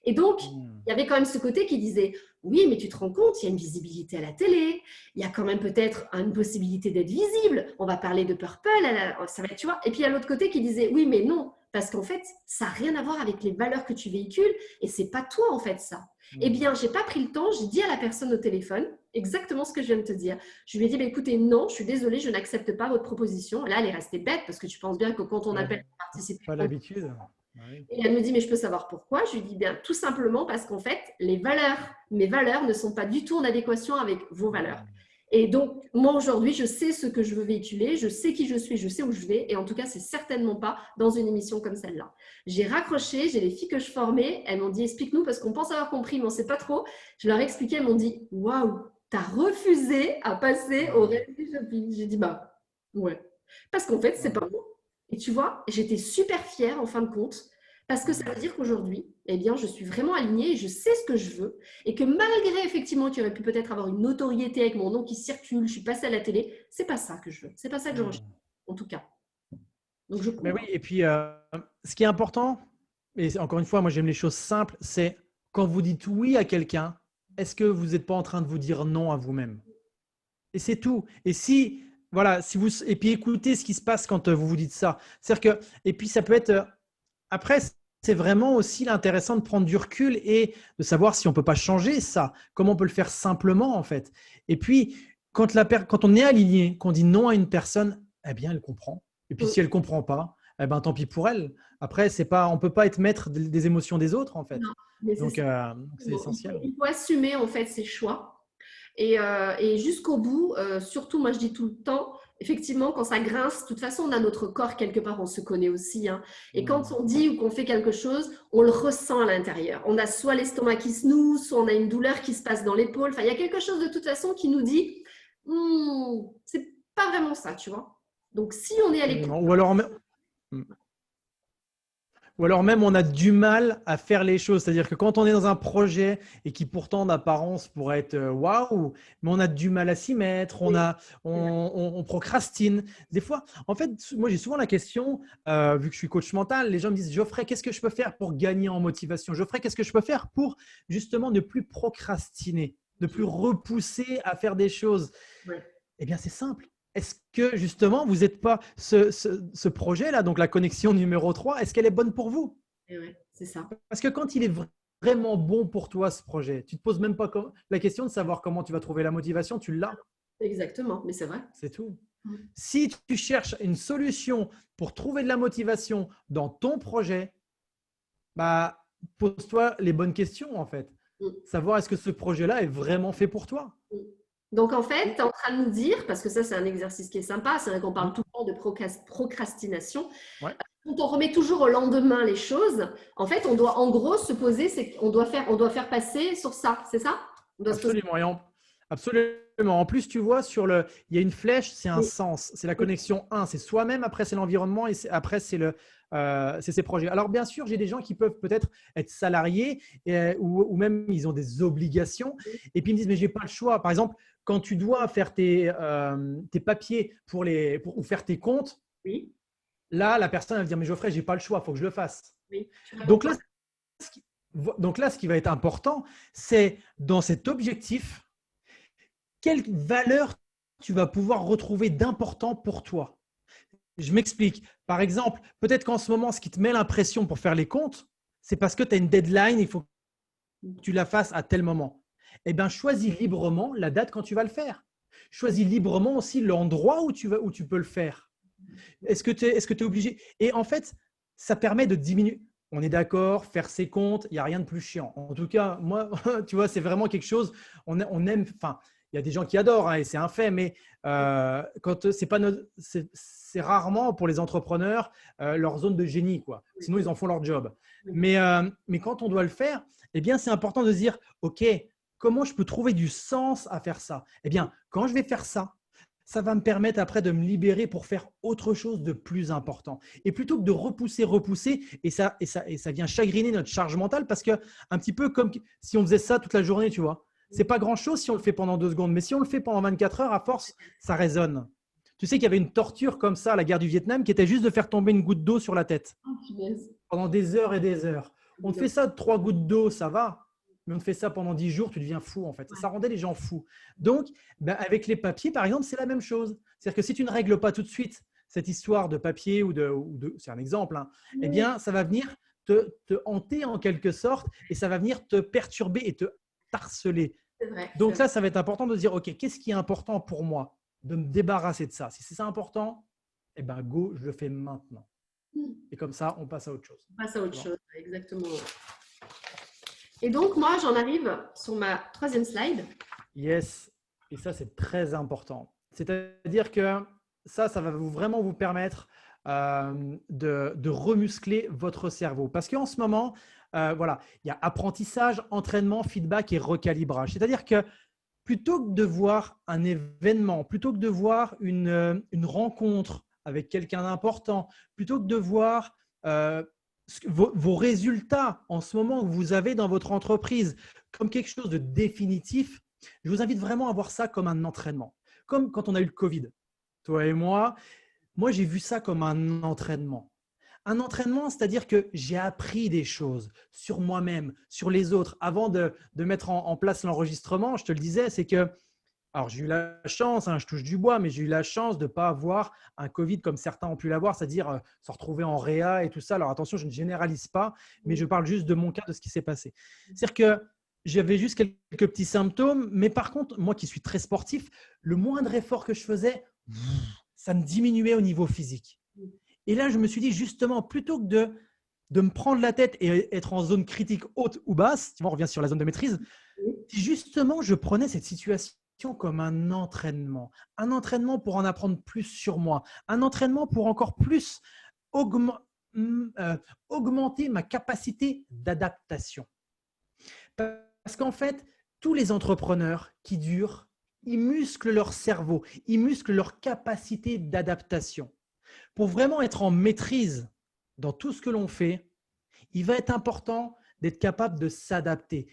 Et donc, il y avait quand même ce côté qui disait, oui, mais tu te rends compte, il y a une visibilité à la télé, il y a quand même peut-être une possibilité d'être visible, on va parler de Purple, ça va être, tu vois. Et puis, il y a l'autre côté qui disait, oui, mais non, parce qu'en fait, ça n'a rien à voir avec les valeurs que tu véhicules, et c'est pas toi, en fait, ça. Eh bien, je n'ai pas pris le temps, j'ai dit à la personne au téléphone exactement ce que je viens de te dire. Je lui ai dit, écoutez, non, je suis désolée, je n'accepte pas votre proposition. Là, elle est restée bête parce que tu penses bien que quand on appelle pour participer… Pas l'habitude. Et elle me dit, mais je peux savoir pourquoi? Je lui dis, bien, tout simplement parce qu'en fait, mes valeurs ne sont pas du tout en adéquation avec vos valeurs. Et donc, moi, aujourd'hui, je sais ce que je veux véhiculer, je sais qui je suis, je sais où je vais. Et en tout cas, c'est certainement pas dans une émission comme celle-là. J'ai raccroché, j'ai les filles que je formais, elles m'ont dit, explique-nous, parce qu'on pense avoir compris, mais on ne sait pas trop. Je leur ai expliqué, elles m'ont dit, waouh, t'as refusé à passer au reality shopping. J'ai dit, bah, ouais. Parce qu'en fait, c'est pas moi. Et tu vois, j'étais super fière en fin de compte, parce que ça veut dire qu'aujourd'hui, eh bien, je suis vraiment alignée et je sais ce que je veux. Et que malgré effectivement qu'il y aurait pu peut-être avoir une notoriété avec mon nom qui circule, je suis passée à la télé, c'est pas ça que je veux. C'est pas ça que je recherche, en tout cas. Donc je Mais oui, comprends. et puis ce qui est important, et encore une fois, moi j'aime les choses simples, c'est quand vous dites oui à quelqu'un, est-ce que vous n'êtes pas en train de vous dire non à vous-même? Et c'est tout. Et si, voilà, si vous, et puis écoutez ce qui se passe quand vous vous dites ça. C'est-à-dire que, et puis ça peut être, après, c'est vraiment aussi intéressant de prendre du recul et de savoir si on ne peut pas changer ça, comment on peut le faire simplement en fait. Et puis, quand on est aligné, qu'on dit non à une personne, eh bien, elle comprend. Et puis, si elle ne comprend pas, eh ben, tant pis pour elle. Après, c'est pas, on ne peut pas être maître des émotions des autres en fait. Non, mais c'est Donc, ça. c'est essentiel. Il faut assumer en fait ses choix. Et jusqu'au bout, surtout, moi je dis tout le temps, effectivement, quand ça grince, de toute façon, on a notre corps quelque part, on se connaît aussi, hein. Et quand on dit ou qu'on fait quelque chose, on le ressent à l'intérieur. On a soit l'estomac qui se noue, soit on a une douleur qui se passe dans l'épaule. Enfin, il y a quelque chose de toute façon qui nous dit, c'est pas vraiment ça, tu vois. Donc, si on est à l'écoute, Absolument. Ou alors même, on a du mal à faire les choses. C'est-à-dire que quand on est dans un projet et qui pourtant d'apparence pourrait être waouh, mais on a du mal à s'y mettre, on procrastine. Des fois, en fait, moi j'ai souvent la question, vu que je suis coach mental, les gens me disent, Geoffrey, qu'est-ce que je peux faire pour gagner en motivation? Geoffrey, qu'est-ce que je peux faire pour justement ne plus procrastiner, ne plus repousser à faire des choses? ouais, Eh bien, c'est simple. Est-ce que justement, vous n'êtes pas ce projet-là, donc la connexion numéro 3, est-ce qu'elle est bonne pour vous? ouais, c'est ça. Parce que quand il est vraiment bon pour toi, ce projet, tu ne te poses même pas la question de savoir comment tu vas trouver la motivation, tu l'as, Exactement, mais c'est vrai. c'est tout. Si tu cherches une solution pour trouver de la motivation dans ton projet, bah, pose-toi les bonnes questions en fait. Mm. Savoir est-ce que ce projet-là est vraiment fait pour toi. Donc, en fait, tu es en train de nous dire, parce que ça, c'est un exercice qui est sympa, c'est vrai qu'on parle tout le temps de procrastination. Ouais. Quand on remet toujours au lendemain les choses, en fait, on doit en gros se poser, on doit faire passer sur ça, c'est ça? On doit se poser. Absolument. Absolument. En plus, tu vois, il y a une flèche, c'est un Oui, sens. C'est la connexion 1. C'est soi-même, après, c'est l'environnement et après, c'est ses projets. Alors, bien sûr, j'ai des gens qui peuvent peut-être être salariés ou même ils ont des obligations et puis ils me disent, mais je n'ai pas le choix. Par exemple, quand tu dois faire tes papiers ou faire tes comptes, oui, là, la personne va dire, mais Geoffrey, je n'ai pas le choix, il faut que je le fasse. oui. Donc là, ce qui va être important, c'est dans cet objectif, quelle valeur tu vas pouvoir retrouver d'important pour toi. Je m'explique. Par exemple, peut-être qu'en ce moment, ce qui te met l'impression pour faire les comptes, c'est parce que tu as une deadline, il faut que tu la fasses à tel moment. Eh bien, choisis librement la date quand tu vas le faire. Choisis librement aussi l'endroit où tu peux le faire. Est-ce que tu es obligé? Et en fait, ça permet de diminuer. On est d'accord, faire ses comptes, il n'y a rien de plus chiant. En tout cas, moi, tu vois, c'est vraiment quelque chose, on aime, enfin, il y a des gens qui adorent, hein, et c'est un fait, mais quand c'est rarement pour les entrepreneurs leur zone de génie, quoi. Sinon, ils en font leur job. Mais quand on doit le faire, eh bien, c'est important de se dire, OK, comment je peux trouver du sens à faire ça? Eh bien, quand je vais faire ça, ça va me permettre après de me libérer pour faire autre chose de plus important. Et plutôt que de repousser, et ça vient chagriner notre charge mentale parce que un petit peu comme si on faisait ça toute la journée, tu vois. C'est pas grand-chose si on le fait pendant 2 secondes, mais si on le fait pendant 24 heures, à force, ça résonne. Tu sais qu'il y avait une torture comme ça à la guerre du Vietnam qui était juste de faire tomber une goutte d'eau sur la tête pendant des heures et des heures. On te fait ça de 3 gouttes d'eau, ça va. Mais on te fait ça pendant 10 jours, tu deviens fou en fait. Ça rendait les gens fous. Donc, avec les papiers, par exemple, c'est la même chose. C'est-à-dire que si tu ne règles pas tout de suite cette histoire de papier c'est un exemple, hein, eh bien, ça va venir te hanter en quelque sorte et ça va venir te perturber et te harceler. C'est vrai. Donc ça va être important de se dire, OK, qu'est-ce qui est important pour moi? De me débarrasser de ça. Si c'est ça important, eh ben, go, je le fais maintenant. Et comme ça, on passe à autre chose. On passe à autre chose, exactement. Et donc, moi, j'en arrive sur ma troisième slide. Yes. Et ça, c'est très important. C'est-à-dire que ça va vraiment vous permettre de remuscler votre cerveau. Parce qu'en ce moment, voilà, il y a apprentissage, entraînement, feedback et recalibrage. C'est-à-dire que plutôt que de voir un événement, plutôt que de voir une rencontre avec quelqu'un d'important, plutôt que de voir vos résultats en ce moment que vous avez dans votre entreprise comme quelque chose de définitif, je vous invite vraiment à voir ça comme un entraînement. Comme quand on a eu le Covid, toi et moi j'ai vu ça comme un entraînement. Un entraînement, c'est-à-dire que j'ai appris des choses sur moi-même, sur les autres. Avant de mettre en place l'enregistrement, je te le disais, c'est que, alors j'ai eu la chance, hein, je touche du bois, mais j'ai eu la chance de ne pas avoir un Covid comme certains ont pu l'avoir, c'est-à-dire se retrouver en réa et tout ça. Alors attention, je ne généralise pas, mais je parle juste de mon cas, de ce qui s'est passé. C'est-à-dire que j'avais juste quelques petits symptômes, mais par contre, moi qui suis très sportif, le moindre effort que je faisais, ça me diminuait au niveau physique. Et là, je me suis dit justement, plutôt que de me prendre la tête et être en zone critique haute ou basse, tu vois, on revient sur la zone de maîtrise, si justement je prenais cette situation comme un entraînement pour en apprendre plus sur moi, un entraînement pour encore plus augmenter ma capacité d'adaptation. Parce qu'en fait, tous les entrepreneurs qui durent, ils musclent leur cerveau, ils musclent leur capacité d'adaptation. Pour vraiment être en maîtrise dans tout ce que l'on fait, il va être important d'être capable de s'adapter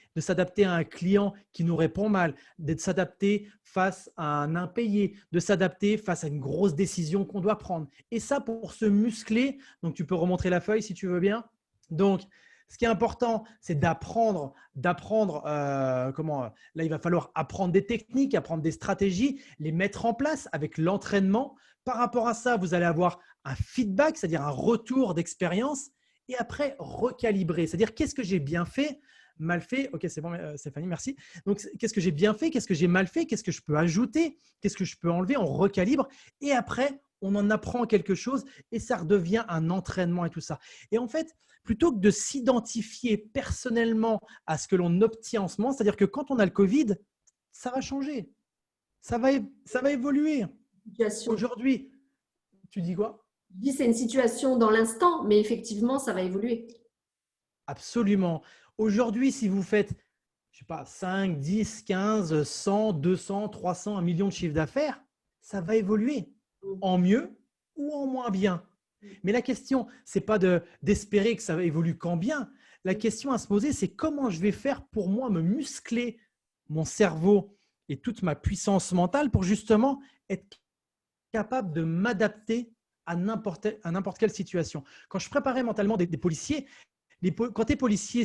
à un client qui nous répond mal, de s'adapter face à un impayé, de s'adapter face à une grosse décision qu'on doit prendre. Et ça, pour se muscler, donc tu peux remontrer la feuille si tu veux bien. Donc, ce qui est important, c'est d'apprendre. Là, il va falloir apprendre des techniques, apprendre des stratégies, les mettre en place avec l'entraînement. Par rapport à ça, vous allez avoir un feedback, c'est-à-dire un retour d'expérience, et après recalibrer. C'est-à-dire qu'est-ce que j'ai bien fait, mal fait. Ok, c'est bon, Stéphanie, merci. Donc, qu'est-ce que j'ai bien fait, qu'est-ce que j'ai mal fait, qu'est-ce que je peux ajouter, qu'est-ce que je peux enlever, on recalibre, et après, on en apprend quelque chose et ça redevient un entraînement et tout ça. Et en fait, plutôt que de s'identifier personnellement à ce que l'on obtient en ce moment, c'est-à-dire que quand on a le Covid, ça va changer, ça va évoluer. Aujourd'hui, tu dis quoi? Je dis c'est une situation dans l'instant, mais effectivement, ça va évoluer. Absolument. Aujourd'hui, si vous faites, je sais pas, 5, 10, 15, 100, 200, 300, 1 million de chiffre d'affaires, ça va évoluer en mieux ou en moins bien. Mais la question, ce n'est pas d'espérer que ça évolue qu'en bien. La question à se poser, c'est comment je vais faire pour moi me muscler mon cerveau et toute ma puissance mentale pour justement être capable de m'adapter à n'importe quelle situation. Quand je préparais mentalement des policiers, quand tu es policier,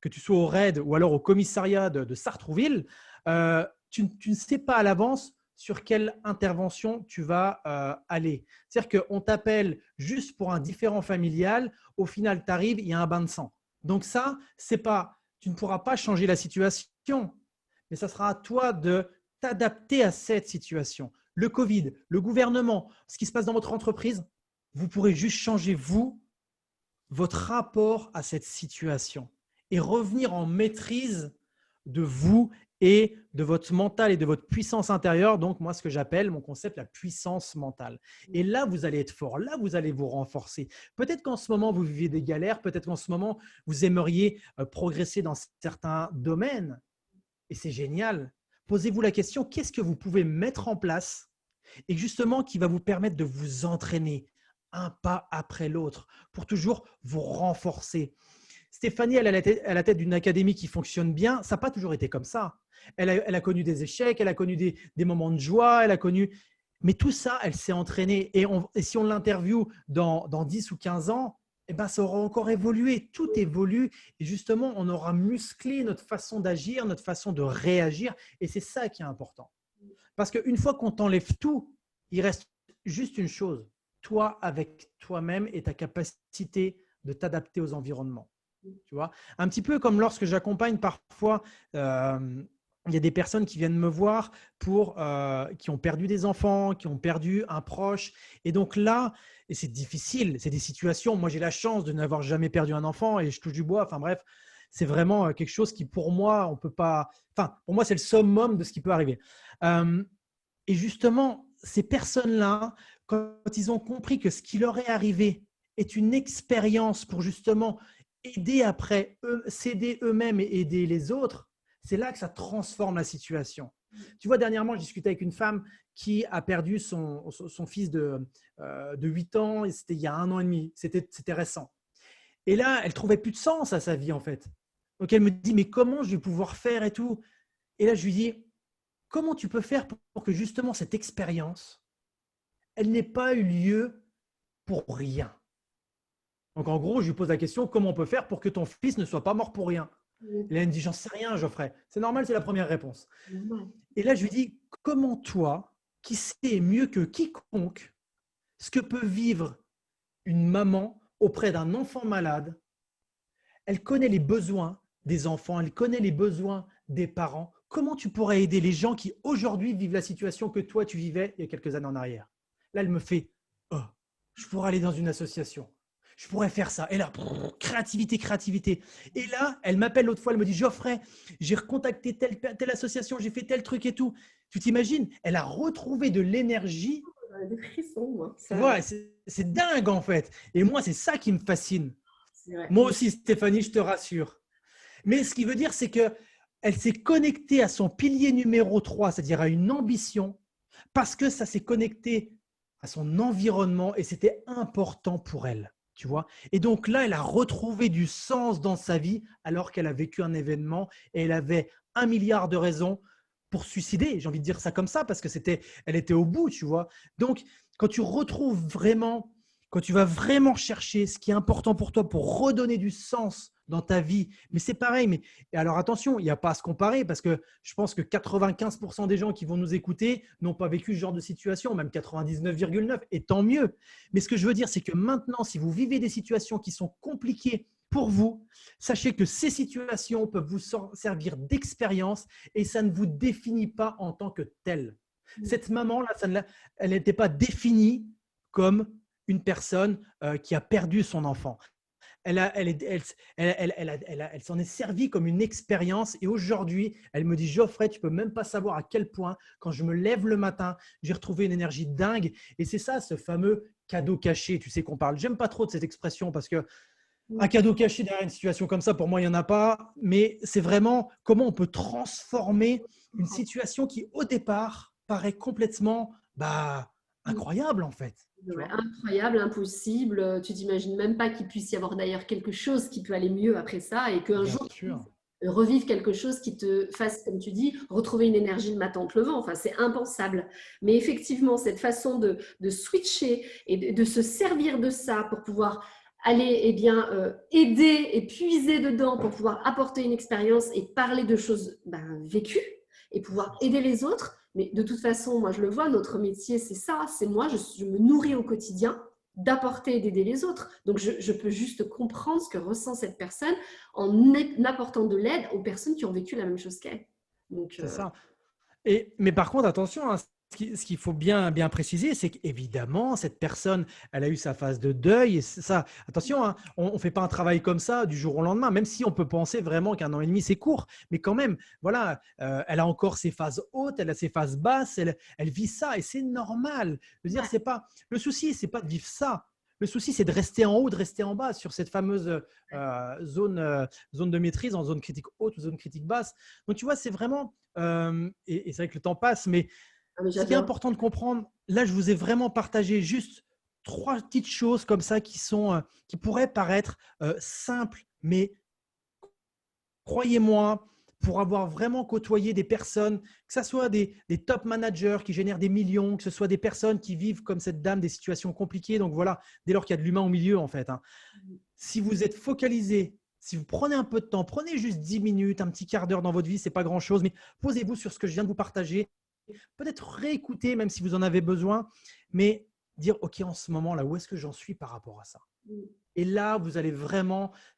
que tu sois au raid ou alors au commissariat de Sartrouville, tu ne sais pas à l'avance sur quelle intervention tu vas aller. C'est-à-dire qu'on t'appelle juste pour un différend familial, au final, tu arrives, il y a un bain de sang. Donc ça, c'est pas, tu ne pourras pas changer la situation, mais ça sera à toi de t'adapter à cette situation. Le Covid, le gouvernement, ce qui se passe dans votre entreprise, vous pourrez juste changer, vous, votre rapport à cette situation et revenir en maîtrise de vous et de votre mental et de votre puissance intérieure. Donc, moi, ce que j'appelle mon concept, la puissance mentale. Et là, vous allez être fort. Là, vous allez vous renforcer. Peut-être qu'en ce moment, vous vivez des galères. Peut-être qu'en ce moment, vous aimeriez progresser dans certains domaines. Et c'est génial. Posez-vous la question, qu'est-ce que vous pouvez mettre en place et justement qui va vous permettre de vous entraîner un pas après l'autre pour toujours vous renforcer. Stéphanie, elle a la tête d'une académie qui fonctionne bien. Ça n'a pas toujours été comme ça. Elle a connu des échecs, elle a connu des moments de joie, elle a connu… Mais tout ça, elle s'est entraînée. Et si on l'interviewe dans 10 ou 15 ans, eh ben, ça aura encore évolué. Tout évolue. Et justement, on aura musclé notre façon d'agir, notre façon de réagir. Et c'est ça qui est important. Parce qu'une fois qu'on t'enlève tout, il reste juste une chose, toi avec toi-même et ta capacité de t'adapter aux environnements. Tu vois, un petit peu comme lorsque j'accompagne parfois, il y a des personnes qui viennent me voir qui ont perdu des enfants, qui ont perdu un proche. Et donc là, c'est difficile, c'est des situations. Moi, j'ai la chance de n'avoir jamais perdu un enfant et je touche du bois. Enfin bref, c'est vraiment quelque chose qui, pour moi, on peut pas. Enfin, pour moi, c'est le summum de ce qui peut arriver. Euh, et justement, ces personnes-là, quand ils ont compris que ce qui leur est arrivé est une expérience pour justement aider après, s'aider eux-mêmes et aider les autres, c'est là que ça transforme la situation. Tu vois, dernièrement, je discutais avec une femme qui a perdu son fils de 8 ans, et c'était il y a 1 an et demi, c'était récent. Et là, elle trouvait plus de sens à sa vie, en fait. Donc, elle me dit, mais comment je vais pouvoir faire et tout? Et là, je lui dis, comment tu peux faire pour que justement cette expérience, elle n'ait pas eu lieu pour rien? Donc, en gros, je lui pose la question, comment on peut faire pour que ton fils ne soit pas mort pour rien? Et là, elle me dit, j'en sais rien, Geoffrey. C'est normal, c'est la première réponse. Et là, je lui dis, comment toi, qui sais mieux que quiconque ce que peut vivre une maman auprès d'un enfant malade, elle connaît les besoins des enfants, elle connaît les besoins des parents. Comment tu pourrais aider les gens qui aujourd'hui vivent la situation que toi, tu vivais il y a quelques années en arrière? Là, elle me fait, oh, je pourrais aller dans une association. Je pourrais faire ça. Et là, créativité, créativité. Et là, elle m'appelle l'autre fois, elle me dit, Geoffrey, j'ai recontacté telle association, j'ai fait tel truc et tout. Tu t'imagines? Elle a retrouvé de l'énergie. Des frissons, moi. Tu vois, c'est dingue en fait. Et moi, c'est ça qui me fascine. Vrai. Moi aussi, Stéphanie, je te rassure. Mais ce qui veut dire, c'est qu'elle s'est connectée à son pilier numéro 3, c'est-à-dire à une ambition, parce que ça s'est connecté à son environnement et c'était important pour elle. Tu vois. Et donc là, elle a retrouvé du sens dans sa vie alors qu'elle a vécu un événement et elle avait 1 milliard de raisons pour se suicider. J'ai envie de dire ça comme ça parce que elle était au bout, tu vois. Donc, quand tu retrouves vraiment, quand tu vas vraiment chercher ce qui est important pour toi pour redonner du sens dans ta vie, mais c'est pareil. Mais et alors attention, il n'y a pas à se comparer parce que je pense que 95% des gens qui vont nous écouter n'ont pas vécu ce genre de situation, même 99,9, et tant mieux. Mais ce que je veux dire, c'est que maintenant, si vous vivez des situations qui sont compliquées pour vous, sachez que ces situations peuvent vous servir d'expérience et ça ne vous définit pas en tant que tel. Cette maman-là, elle n'était pas définie comme une personne qui a perdu son enfant. Elle s'en est servie comme une expérience et aujourd'hui, elle me dit, Geoffrey, tu peux même pas savoir à quel point, quand je me lève le matin, j'ai retrouvé une énergie dingue. Et c'est ça, ce fameux cadeau caché, tu sais qu'on parle. J'aime pas trop de cette expression parce que un cadeau caché derrière une situation comme ça, pour moi, il n'y en a pas. Mais c'est vraiment comment on peut transformer une situation qui, au départ, paraît complètement incroyable, en fait. Ouais, incroyable, impossible. Tu t'imagines même pas qu'il puisse y avoir d'ailleurs quelque chose qui peut aller mieux après ça et qu'un jour tu puisses revivre quelque chose qui te fasse, comme tu dis, retrouver une énergie le matin en te levant. Enfin, c'est impensable. Mais effectivement, cette façon de switcher et de se servir de ça pour pouvoir aller aider et puiser dedans pour pouvoir apporter une expérience et parler de choses vécues et pouvoir aider les autres. Mais de toute façon, moi, je le vois, notre métier, c'est ça. C'est moi, je me nourris au quotidien d'apporter et d'aider les autres. Donc, je peux juste comprendre ce que ressent cette personne en apportant de l'aide aux personnes qui ont vécu la même chose qu'elle. C'est ça. Mais par contre, attention, hein, ce qu'il faut bien préciser, c'est qu'évidemment, cette personne, elle a eu sa phase de deuil. Et ça, attention, hein, on ne fait pas un travail comme ça du jour au lendemain, même si on peut penser vraiment qu'1 an et demi, c'est court. Mais quand même, voilà, elle a encore ses phases hautes, elle a ses phases basses, elle vit ça et c'est normal. Je veux dire, c'est pas, le souci, c'est pas de vivre ça. Le souci, c'est de rester en haut, de rester en bas sur cette fameuse zone de maîtrise, en zone critique haute ou zone critique basse. Donc, tu vois, c'est vraiment, et c'est vrai que le temps passe, mais ce qui est important de comprendre, là, je vous ai vraiment partagé juste 3 petites choses comme ça qui pourraient paraître simples, mais croyez-moi, pour avoir vraiment côtoyé des personnes, que ce soit des top managers qui génèrent des millions, que ce soit des personnes qui vivent comme cette dame des situations compliquées. Donc voilà, dès lors qu'il y a de l'humain au milieu, en fait. Hein. Si vous êtes focalisé, si vous prenez un peu de temps, prenez juste 10 minutes, un petit quart d'heure dans votre vie, ce n'est pas grand-chose, mais posez-vous sur ce que je viens de vous partager. Peut-être réécouter, même si vous en avez besoin, mais dire, OK, en ce moment, là, où est-ce que j'en suis par rapport à ça? Et là,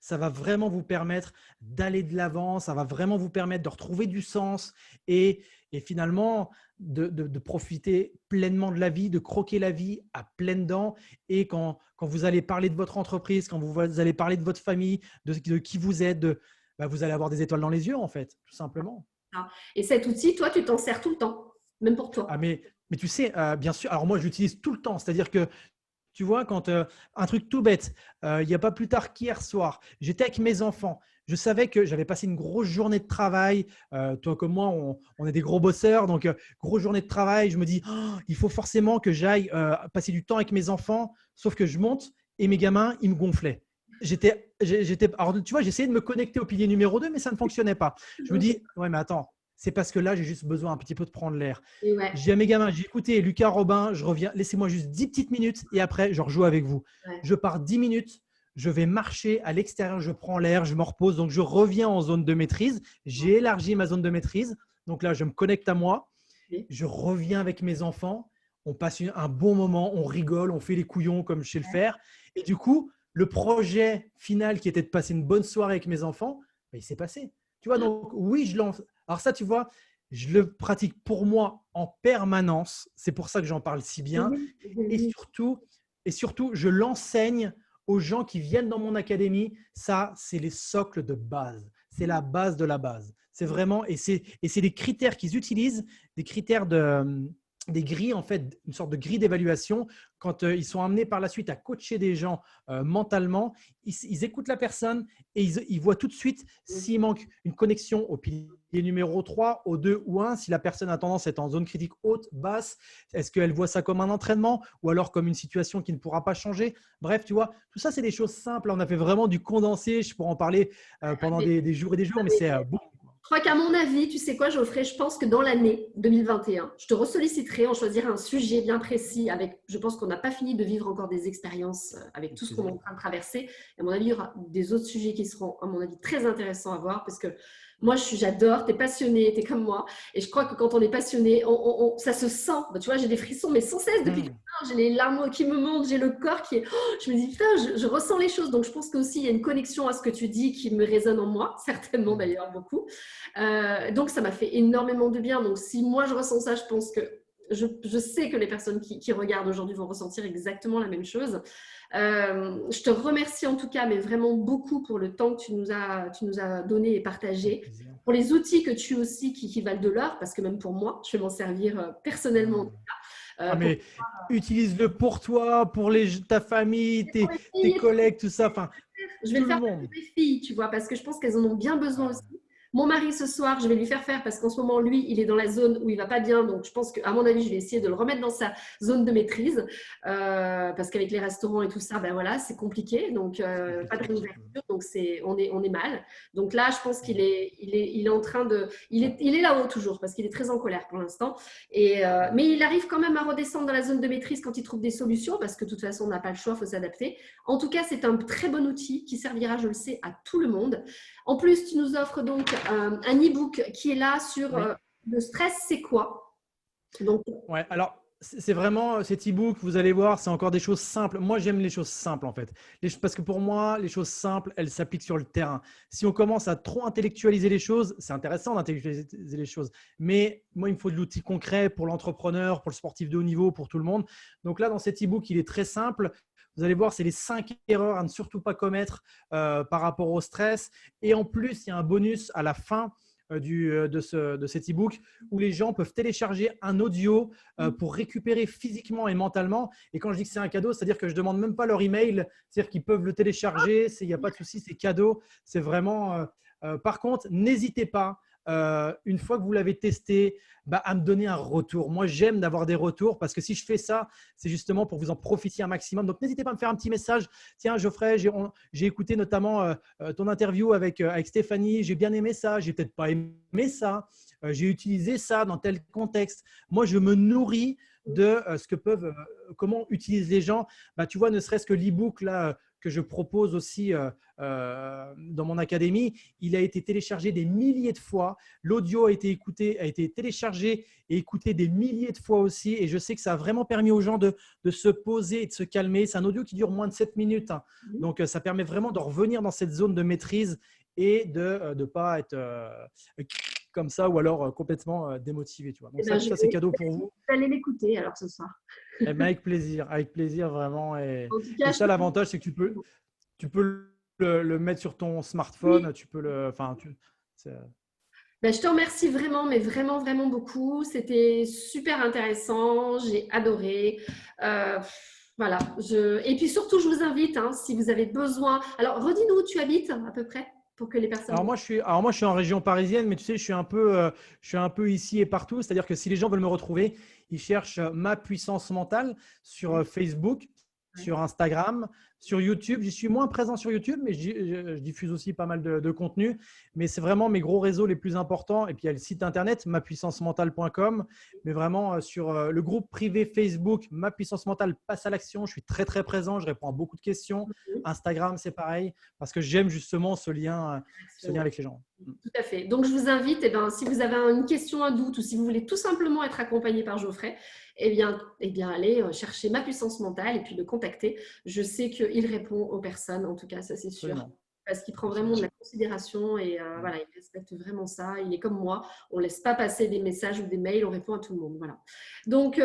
ça va vraiment vous permettre d'aller de l'avant, ça va vraiment vous permettre de retrouver du sens et finalement de profiter pleinement de la vie, de croquer la vie à pleines dents. Et quand vous allez parler de votre entreprise, quand vous allez parler de votre famille, de qui vous êtes, bah, vous allez avoir des étoiles dans les yeux, en fait, tout simplement. Et cet outil, toi, tu t'en sers tout le temps, même pour Ah, toi. mais tu sais, bien sûr, alors moi, je l'utilise tout le temps. C'est-à-dire que, tu vois, quand un truc tout bête, il n'y a pas plus tard qu'hier soir, j'étais avec mes enfants. Je savais que j'avais passé une grosse journée de travail. Toi comme moi, on est des gros bosseurs. Donc, grosse journée de travail. Je me dis, oh, il faut forcément que j'aille passer du temps avec mes enfants. Sauf que je monte et mes gamins, ils me gonflaient. Alors, tu vois, j'essayais de me connecter au pilier numéro 2, mais ça ne fonctionnait pas. Je me dis, ouais, mais attends, c'est parce que là, j'ai juste besoin un petit peu de prendre l'air. Et ouais, J'ai à mes gamins, j'ai écouté Lucas Robin, je reviens, laissez-moi juste 10 petites minutes et après, je rejoue avec vous. ouais. Je pars 10 minutes, je vais marcher à l'extérieur, je prends l'air, je me repose. Donc, je reviens en zone de maîtrise. J'ai élargi ma zone de maîtrise. Donc là, je me connecte à moi. Je reviens avec mes enfants. On passe un bon moment, on rigole, on fait les couillons comme je sais le faire. Et du coup, le projet final qui était de passer une bonne soirée avec mes enfants, ben, il s'est passé. Tu vois, donc oui, je lance. Alors ça, tu vois, je le pratique pour moi en permanence. C'est pour ça que j'en parle si bien. Oui, Et oui, surtout, et surtout, je l'enseigne aux gens qui viennent dans mon académie. Ça, c'est les socles de base. C'est la base de la base. C'est vraiment, et c'est des critères qu'ils utilisent, des critères des grilles, en fait, une sorte de grille d'évaluation. Quand ils sont amenés par la suite à coacher des gens mentalement, ils écoutent la personne et ils voient tout de suite s'il manque une connexion au pilier numéro 3, au 2 ou 1, si la personne a tendance à être en zone critique haute, basse, est-ce qu'elle voit ça comme un entraînement ou alors comme une situation qui ne pourra pas changer. Bref, tu vois, tout ça, c'est des choses simples. On a fait vraiment du condensé. Je pourrais en parler pendant oui. des jours et des jours, mais c'est bon. Je crois qu'à mon avis, tu sais quoi, Geoffrey, je pense que dans l'année 2021, je te ressolliciterai, on choisira un sujet bien précis avec, je pense qu'on n'a pas fini de vivre encore des expériences avec Avec tout ce qu'on est plaisir. en train de traverser. Et à mon avis, il y aura des autres sujets qui seront, à mon avis, très intéressants à voir parce que moi, j'adore, tu es passionné, tu es comme moi. Et je crois que quand on est passionné, ça se sent. Bah, tu vois, j'ai des frissons, mais sans cesse depuis tout à l'heure, j'ai les larmes qui me montent, j'ai le corps qui est. Oh, je me dis, putain, je ressens les choses. Donc, je pense qu'aussi, il y a une connexion à ce que tu dis qui me résonne en moi, certainement d'ailleurs beaucoup. Donc, ça m'a fait énormément de bien. Donc, si moi je ressens ça, je pense que je sais que les personnes qui regardent aujourd'hui vont ressentir exactement la même chose. Je te remercie en tout cas, mais vraiment beaucoup pour le temps que tu nous as donné et Avec partagé, plaisir. pour les outils que tu aussi qui valent de l'or, parce que même pour moi, je vais m'en servir personnellement. Ah, Pour mais utilise-le pour toi, pour ta famille, pour les tes filles, collègues, tout ça, enfin, je vais tout le le faire monde. pour mes filles, tu vois, parce que je pense qu'elles en ont bien besoin Ah, aussi. Mon mari, ce soir, je vais lui faire parce qu'en ce moment, lui, il est dans la zone où il va pas bien. Donc, je pense qu'à mon avis, je vais essayer de le remettre dans sa zone de maîtrise. Parce qu'avec les restaurants et tout ça, ben voilà, c'est compliqué. Donc, c'est pas de compliqué. réouverture. Donc, on est mal. Donc là, je pense il est en train de. Il est là-haut toujours parce qu'il est très en colère pour l'instant. Mais il arrive quand même à redescendre dans la zone de maîtrise quand il trouve des solutions parce que de toute façon, on n'a pas le choix, il faut s'adapter. En tout cas, c'est un très bon outil qui servira, je le sais, à tout le monde. En plus, tu nous offres donc un e-book qui est là sur Oui. le stress, c'est quoi? Donc, Ouais, alors c'est vraiment cet e-book, vous allez voir, c'est encore des choses simples. Moi, j'aime les choses simples en fait. Parce que pour moi, les choses simples, elles s'appliquent sur le terrain. Si on commence à trop intellectualiser les choses, c'est intéressant d'intellectualiser les choses, mais moi, il me faut de l'outil concret pour l'entrepreneur, pour le sportif de haut niveau, pour tout le monde. Donc là, dans cet e-book, il est très simple. Vous allez voir, c'est les 5 erreurs à ne surtout pas commettre par rapport au stress. Et en plus, il y a un bonus à la fin de cet e-book où les gens peuvent télécharger un audio pour récupérer physiquement et mentalement. Et quand je dis que c'est un cadeau, c'est-à-dire que je ne demande même pas leur email, c'est-à-dire qu'ils peuvent le télécharger, il n'y a pas de souci, c'est cadeau. C'est vraiment. Par contre, n'hésitez pas. Une fois que vous l'avez testé, à me donner un retour. Moi, j'aime d'avoir des retours parce que si je fais ça, c'est justement pour vous en profiter un maximum. Donc, n'hésitez pas à me faire un petit message. Tiens, Geoffrey, j'ai écouté notamment ton interview avec Stéphanie. J'ai bien aimé ça. J'ai peut-être pas aimé ça. J'ai utilisé ça dans tel contexte. Moi, je me nourris de ce que peuvent, comment utilisent les gens. Tu vois, ne serait-ce que l'e-book là que je propose aussi dans mon académie, il a été téléchargé des milliers de fois. L'audio a été écouté, a été téléchargé et écouté des milliers de fois aussi. Et je sais que ça a vraiment permis aux gens de se poser et de se calmer. C'est un audio qui dure moins de 7 minutes. Donc, ça permet vraiment de revenir dans cette zone de maîtrise et de ne pas être comme ça ou alors complètement démotivé. Tu vois. Donc, ça, c'est cadeau pour vous. je vais aller l'écouter alors ce soir. Et avec plaisir vraiment. En tout cas, Et ça, l'avantage, c'est que tu peux le mettre sur ton Oui. smartphone, tu peux le. Enfin, c'est- Ben, je te remercie vraiment, mais vraiment, vraiment beaucoup. C'était super intéressant. J'ai adoré. Euh, voilà. Et puis surtout, je vous invite, hein, si vous avez besoin. Alors, redis-nous où tu habites à peu près pour que les personnes. Alors moi, je suis en région parisienne, mais tu sais, je suis un peu ici et partout. C'est-à-dire que si les gens veulent me retrouver, ils cherchent ma puissance mentale sur Ouais, Facebook, ouais. sur Instagram, sur YouTube. Je suis moins présent sur YouTube, mais je diffuse aussi pas mal de contenu. Mais c'est vraiment mes gros réseaux les plus importants. Et puis il y a le site internet mapuissancementale.com, mais vraiment sur le groupe privé Facebook, Ma Puissance Mentale passe à l'action. Je suis très très présent. Je réponds à beaucoup de questions. Instagram, c'est pareil, parce que j'aime justement ce lien Ouais. avec les gens. Tout à fait. Donc, je vous invite, eh ben, si vous avez une question, un doute, ou si vous voulez tout simplement être accompagné par Geoffrey, eh bien allez chercher ma puissance mentale et puis le contacter. Je sais qu'il répond aux personnes, en tout cas, ça c'est sûr. Absolument. Parce qu'il prend vraiment de Absolument. la considération et voilà, il respecte vraiment ça. Il est comme moi. On ne laisse pas passer des messages ou des mails, on répond à tout le monde. Voilà. Donc,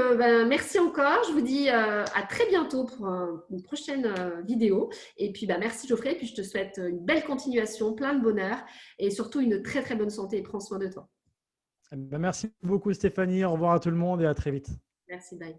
merci encore. Je vous dis à très bientôt pour une prochaine vidéo. Et puis, merci Geoffrey. Et puis, je te souhaite une belle continuation, plein de bonheur et surtout une très très bonne santé. Prends soin de toi. Merci beaucoup Stéphanie. Au revoir à tout le monde et à très vite. Merci, bye.